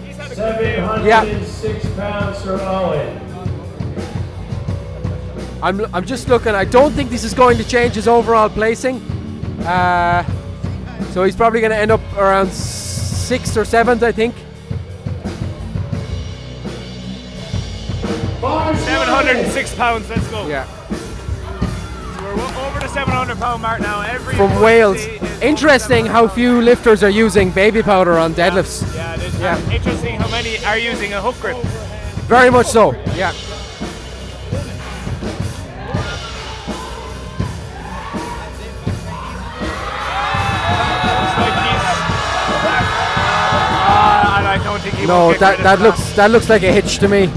He's had a good day. 706 pounds for Owen. I'm just looking. I don't think this is going to change his overall placing. So he's probably going to end up around 6th or 7th, I think. 706 pounds, let's go. Yeah. So we're over the 700-pound mark now. Every From pull Wales. is over Interesting 700 how few lifters are using baby powder on deadlifts. Yeah, it is. Yeah. And interesting how many are using a hook grip. Very much so. Yeah. Looks like he's... and I don't think he No, won't get credit for that looks like a hitch to me.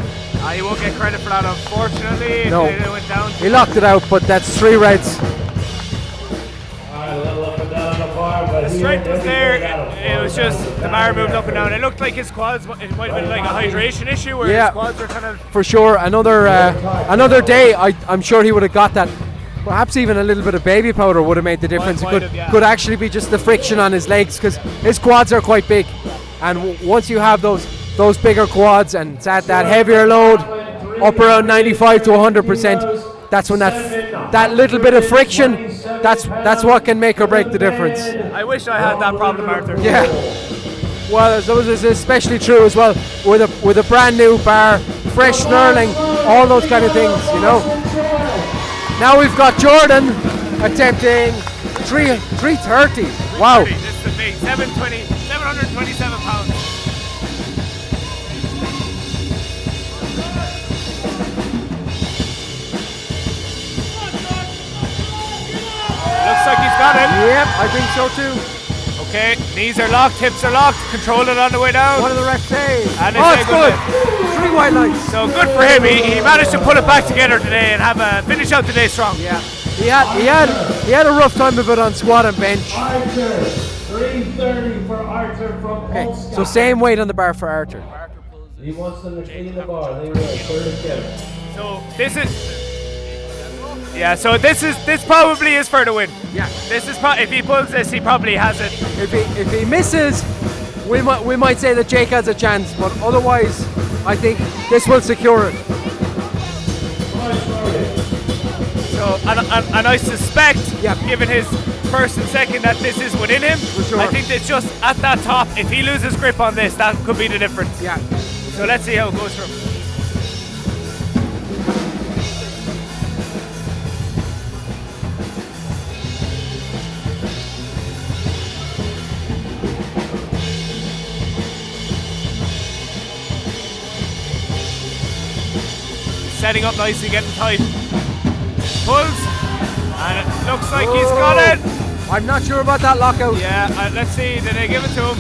He won't get credit for that, unfortunately. No. It went down. He locked it out, but that's 3 reds. Alright, a little up and down on the bar, but The strength was there. It was just the bar moved up and down. It looked like his quads. It might have been like a hydration issue where Yeah. his quads were kind of. For sure, another day, I'm sure he would have got that. Perhaps even a little bit of baby powder would have made the difference. It might could, have, yeah. could actually be just the friction on his legs because his quads are quite big. And once you have those bigger quads and it's at that heavier load, up around 95 to 100%, that's when that little bit of friction, that's what can make or break the difference. I wish I had that problem, Arthur. Yeah. Well, so it's especially true as well with a brand new bar, fresh knurling, all those kind of things, you know. Now we've got Jordan attempting 330. Wow. This is the big 727 pounds. Looks like he's got it. Yep, I think so too. Okay, knees are locked, hips are locked. Control it on the way down. What do the refs say? And Oh, it's it's a good. good 3 white lights. So good for him. He managed to put it back together today and have a finish out today strong. Yeah. He had a rough time of it on squat and bench. Arthur, 330 for Arthur from Okay, Polska. so same weight on the bar for Arthur. He wants them to clean the bar. They were third together. So this is. Yeah, so this probably is for the win. Yeah. This is if he pulls this, he probably has it. If he misses, we might say that Jake has a chance, but otherwise, I think this will secure it. So and I suspect, Yeah. given his first and second, that this is within him. sure. I think it's just at that top. If he loses grip on this, that could be the difference. Yeah. So let's see how it goes for him. Setting up nicely, getting tight. Pulls, and it looks like he's got it. I'm not sure about that lockout. Yeah, let's see, did they give it to him?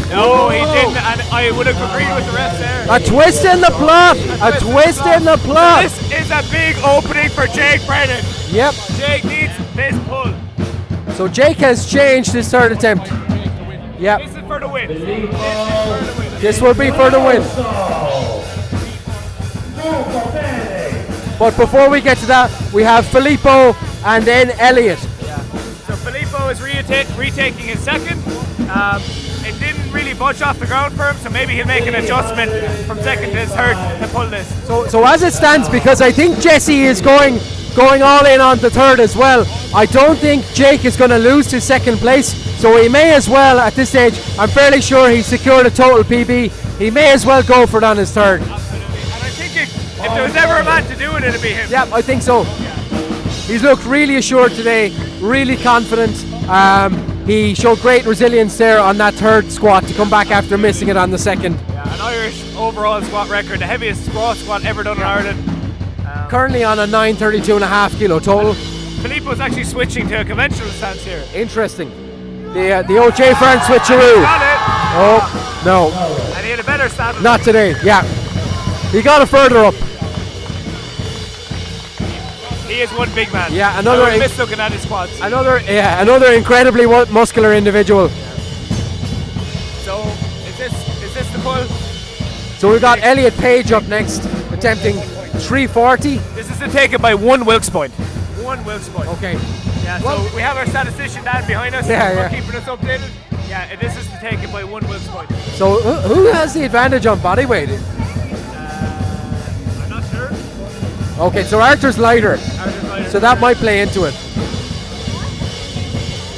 No, he didn't, and I would have agreed with the rest there. A twist in the plot. A twist in the plot. This is a big opening for Jake Brennan. Yep. Jake needs this pull. So Jake has changed his third attempt. Yep. This is for the win. This will be for the win. But before we get to that, we have Filippo and then Elliot. So Filippo is retaking his second. It didn't really budge off the ground for him, so maybe he'll make an adjustment from second to his third to pull this. So as it stands, because I think Jesse is going all in on the third as well, I don't think Jake is going to lose to second place, so he may as well at this stage. I'm fairly sure he's secured a total PB. He may as well go for it on his third. Absolutely. And I think if there was ever a man to do it, it'd be him. Yeah, I think so. He's looked really assured today, really confident. He showed great resilience there on that third squat to come back after missing it on the second. Yeah, an Irish overall squat record, the heaviest squat ever done in Ireland. Currently on a 932.5 kilo total. Filippo's actually switching to a conventional stance here. Interesting. The OJ Fern switcheroo. Got it! Oh, no. And he had a better stance. Not today, yeah. He got it further up. He is one big man. Yeah, another I miss looking at his quads. Another incredibly muscular individual. So, is this the pull? So we've got Elliot Page up next, attempting 340. This is to take it by 1 Wilkes point. 1 Wilkes point. Okay. Yeah, so we have our statistician Dan behind us. Yeah. Keeping us updated. Yeah, this is to take it by 1 Wilkes point. So who has the advantage on body weight? I'm not sure. Okay, so Arthur's lighter. So that might play into it.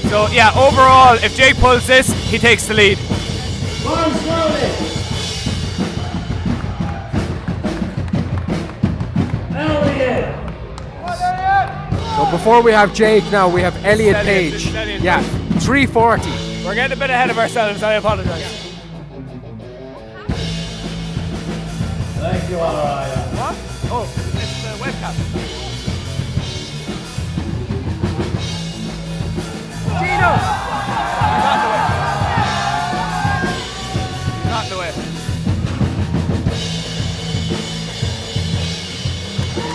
So yeah, overall, if Jake pulls this, he takes the lead. So before we have Jake, now we have Elliot Page. Elliot. Yeah, 340. We're getting a bit ahead of ourselves, I apologise. Thank you, Araya. What? Oh, it's the webcam. Tino! He's not in the way.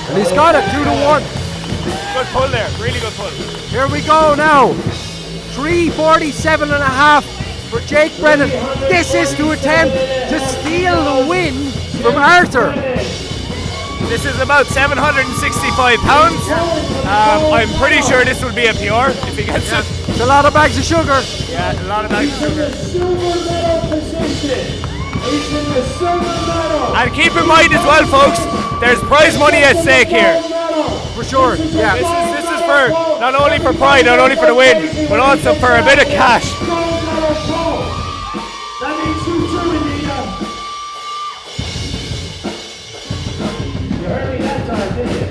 And he's got it, 2-1. Good pull there, really good pull. Here we go now. 347.5 for Jake Brennan. This is to attempt to steal the win from Arthur. This is about 765 pounds. I'm pretty sure this will be a PR if he gets it. It's a lot of bags of sugar. Yeah, a lot of bags of sugar. Silver medal position. He's in the silver medal. And keep in mind as well, folks, there's prize money at stake here. For sure, yeah. This is for not only for pride, not only for the win, but also for a bit of cash. That means you two in the You heard me that time, didn't you?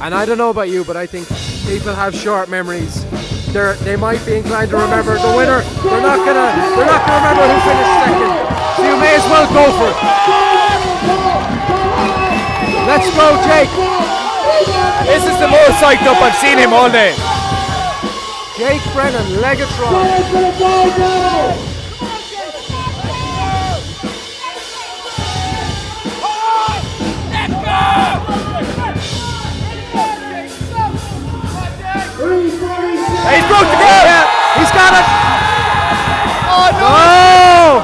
And I don't know about you, but I think people have short memories. They might be inclined to remember the winner. They're not gonna remember who finished second. So you may as well go for it. Let's go, Jake. And this is the most psyched up I've seen him all day. Jake Brennan, Legatron. He's broke the ground! Yeah, he's got it! Oh no! Oh!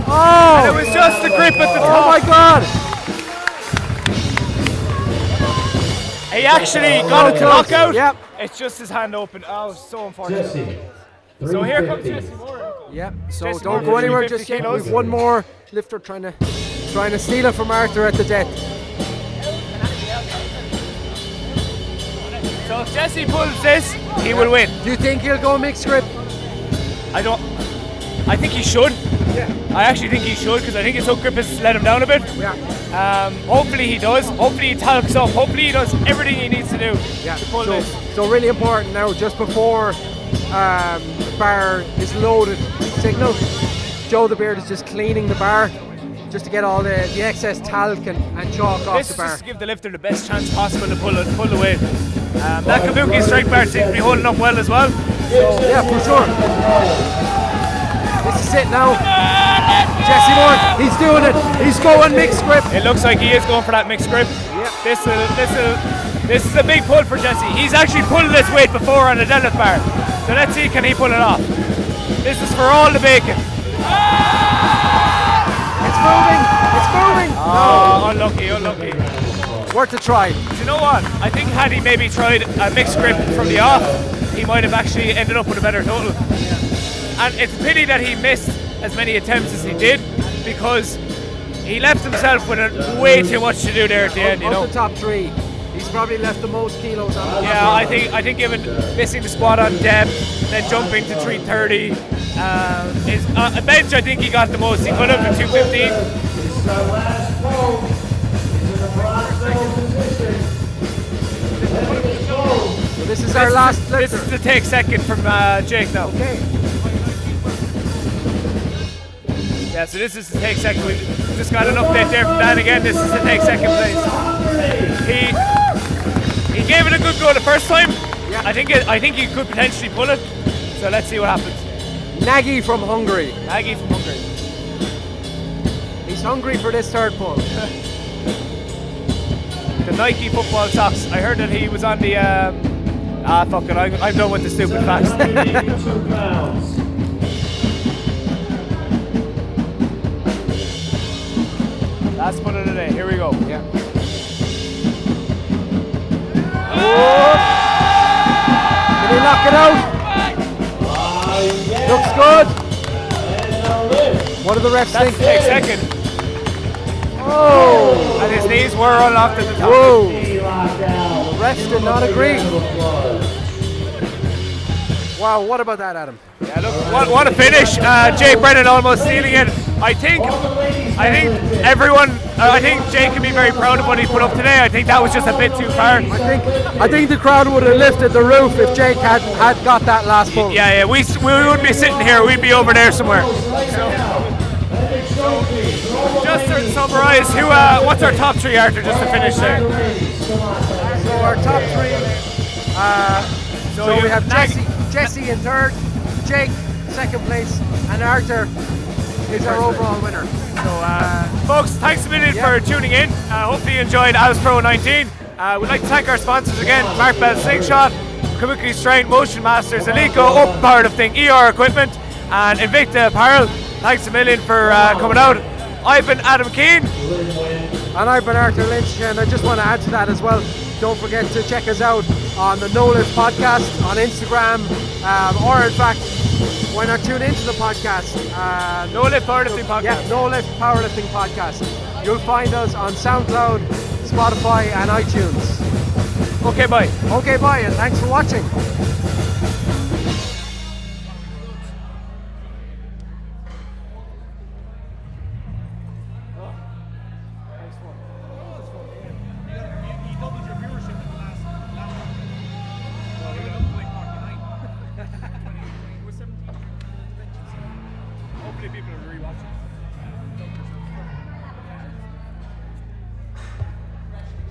Oh! And it was just the grip at the Oh top. my God! He actually got it to knock out. Yep. It's just his hand open. Oh, so unfortunate. Jesse. So here comes 350. Jesse Moore. Yep. So Jesse don't Moore go anywhere 350 just yet. kilos. We've one more lifter trying to steal it from Arthur at the death. So if Jesse pulls this, he will win. Do you think he'll go mixed grip? I think he should. Yeah. I actually think he should because I think his hook grip has let him down a bit. Yeah. Hopefully he does. Hopefully he talks up. Hopefully he does everything he needs to do Yeah. to pull this. So really important now, just before the bar is loaded, signal. Joe the Beard is just cleaning the bar just to get all the excess talc and chalk off This the is bar. just to give the lifter the best chance possible to pull the weight. That Kabuki strike bar seems to be holding up well as well. So, yeah, for sure. This is it now. Jesse Moore, he's doing it. He's going mixed grip. It looks like he is going for that mixed grip. Yep. This is a big pull for Jesse. He's actually pulled this weight before on a deadlift bar. So let's see, can he pull it off? This is for all the bacon. It's moving. It's moving. Oh, unlucky. Worth a try. Do you know what? I think had he maybe tried a mixed grip from the off, he might have actually ended up with a better total. And it's a pity that he missed as many attempts as he did because he left himself with way too much to do there at the end, you know. Of the top three, he's probably left the most kilos on the Yeah, I think given missing the squat on depth, then jumping to 330, his bench I think he got the most. He could have been 215. This is our last pole. He's in the bronze medal position. Ready to go. So this is our last This lifter. is the take second from Jake now. Okay. Yeah, so this is the take second. We just got an update there from Dan again. This is the take second place. He gave it a good go the first time. Yeah. I think he could potentially pull it. So let's see what happens. Nagy from Hungary. Aggie from Hungary. He's hungry for this third pull. The Nike football socks. I heard that he was on the. Fuck it. I'm done with the stupid facts. 82 pounds. Last pull of the day. Here we go. Yeah. Can he knock it out? Looks good. What do the refs That's think? the take second. Oh! And his knees were unlocked at the top. Whoa! Knee lockdown. The refs did not agree. Round of applause. Wow, what about that, Adam? Yeah, look, what a finish. Jake Brennan almost stealing it. I think everyone, I think Jake can be very proud of what he put up today. I think that was just a bit too far. I think the crowd would have lifted the roof if Jake had got that last pull. Yeah, we wouldn't be sitting here. We'd be over there somewhere. Just to summarise, what's our top three, Arthur, just to finish there? So our top three. So we have Jesse in third, Jake second place, and Arthur is our overall winner. So, folks, thanks a million for tuning in. Hopefully you enjoyed Alice Pro 19. We'd like to thank our sponsors again: Mark Bell Slingshot, Kabuki Strain, Motion Masters, Alico, Open Powerlifting, ER Equipment, and Invicta Apparel. Thanks a million for coming out. I've been Adam Keane. And I've been Arthur Lynch, and I just want to add to that as well. Don't forget to check us out on the No Lift podcast on Instagram, or in fact, why not tune into the podcast? No Lift Powerlifting Podcast. Yeah, No Lift Powerlifting Podcast. You'll find us on SoundCloud, Spotify, and iTunes. Okay, bye. Okay, bye, and thanks for watching.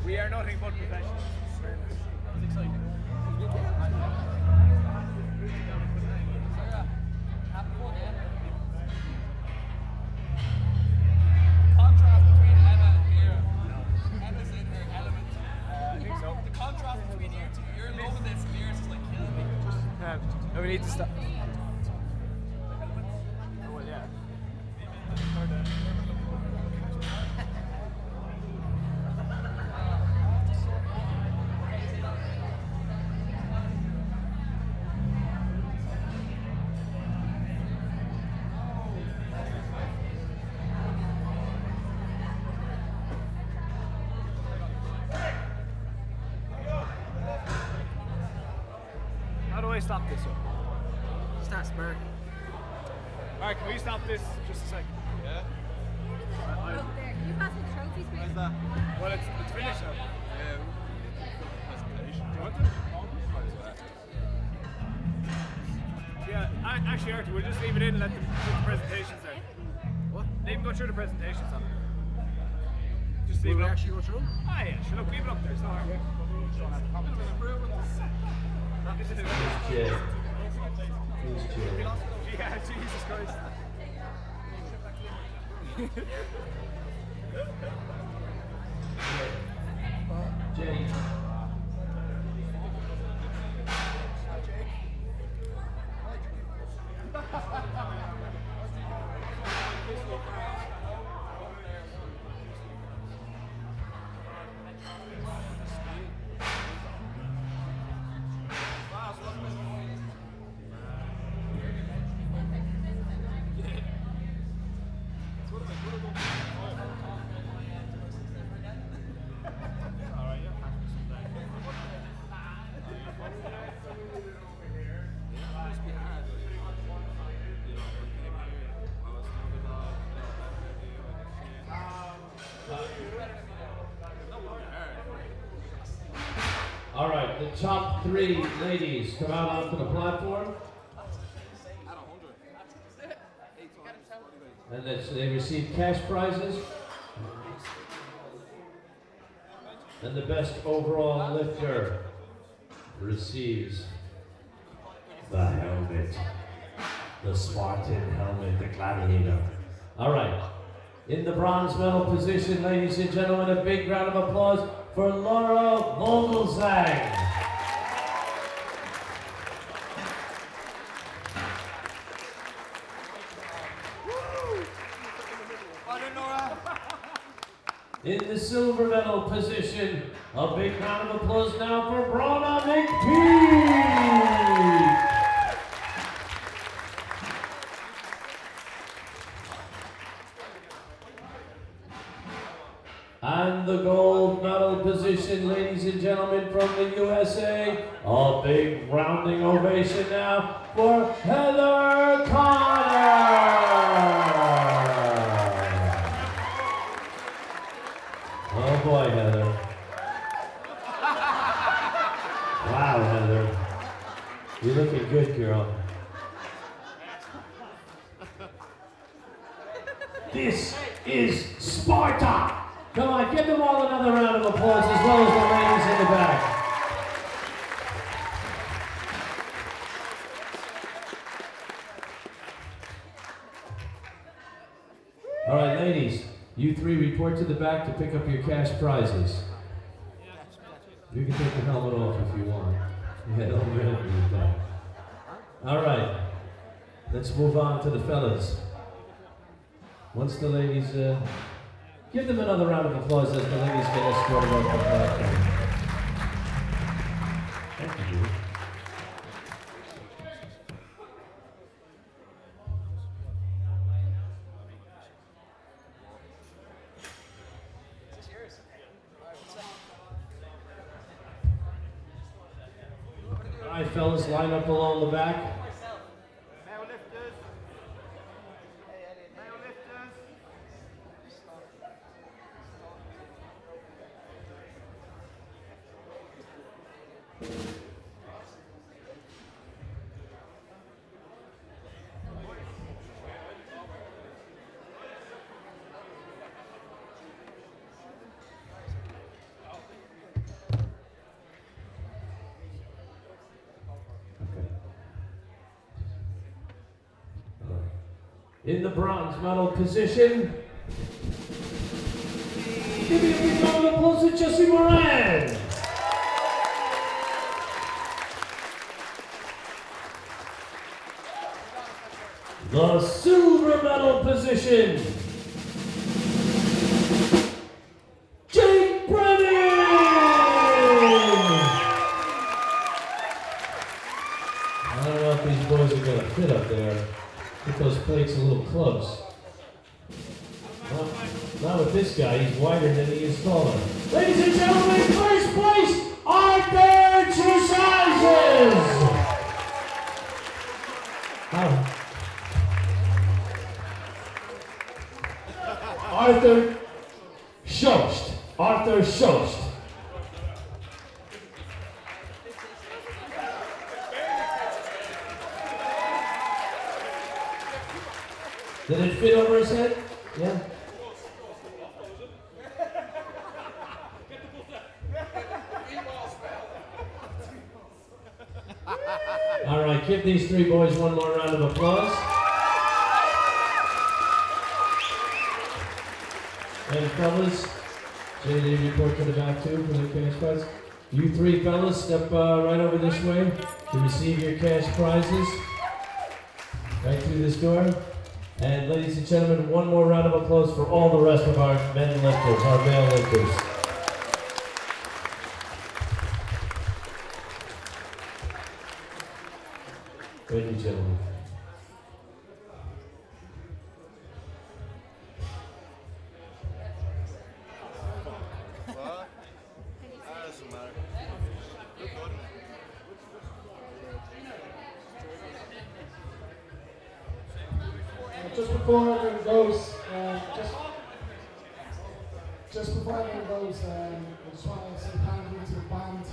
We are nothing but professionals. It's exciting. Contrast between Emma and Vera. Emma's in her element. I think so. The contrast between you two, you're loving this, and Vera's just like killing me. No, we need to stop. Oh, well, yeah. How do I stop this? Start spur. Alright, can we stop this just a second? Yeah? Over there. Can you pass me the trophies, please? that? Well, it's finished now. Yeah. Presentation. Do you want it? Yeah, actually, Arthur, we'll just leave it in and let them do the presentations there. What? Let them go through the presentations on it. Just leave Will it we up. actually go through? Ah, yeah, sure, look, leave it up there. It's not hard. Jay. Who's Jay? Yeah, Jesus Christ. Jay. All right, the top three ladies come out onto the platform. And they receive cash prizes. And the best overall lifter receives the helmet. The Spartan helmet, the gladiator. All right. In the bronze medal position, ladies and gentlemen, a big round of applause for Laura Vogelsang. In the silver medal position, a big round of applause now for Brona McPeak. And the gold medal position, ladies and gentlemen, from the USA, a big rounding ovation now for Heather Connor. Oh boy, Heather. Wow, Heather. You're looking good, girl. This is Sparta! Come on, give them all another round of applause as well as the ladies in the back. All right, ladies, you three report to the back to pick up your cash prizes. You can take the helmet off if you want. Yeah, don't really need that. All right, let's move on to the fellas. Once the ladies, give them another round of applause as the ladies get escorted off the platform. Thank you. All right, fellas, line up along the back. In the bronze medal position, give me a big round of applause to Jesse Moran. The silver medal position, Jake Brennan. I don't know if these boys are going to fit up there. I think those plates are a little close. Not with this guy, he's wider than he is taller. Ladies and gentlemen, first place, Arthur Chusazes! Arthur Schost. Arthur Schost. Did it fit over his head? Yeah. All right, give these three boys one more round of applause. And fellas, JD, report to the back too for the cash prize. You three fellas, step right over this way to receive your cash prizes. Right through this door. And ladies and gentlemen, one more round of applause for all the rest of our men lifters, our male lifters. Thank you, gentlemen. Just before everyone goes, just before everyone goes, I just want to say thank you to the band,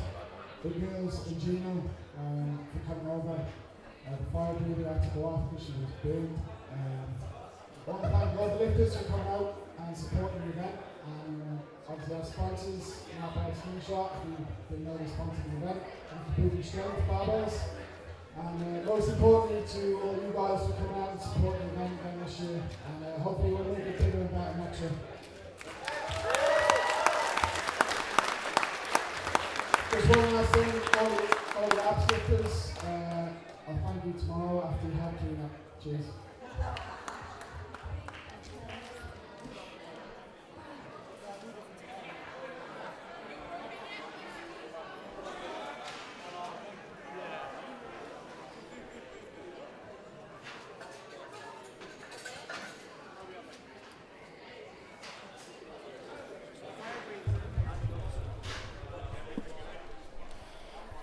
the girls and Gino for coming over. The fire duty had to go off because she was boomed. I want to thank all the lifters for coming out and supporting the event. And obviously our sponsors, Not Bad Slingshot, who they know they sponsor the event, and Booty Strength Barbells. And most importantly to all you guys for coming out and supporting the event again this year. And hopefully we'll make it bigger and better next year. Just one last thing, all the abs lifters, I'll thank you tomorrow after you have clean up. Cheers.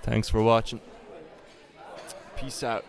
Thanks for watching. Peace out.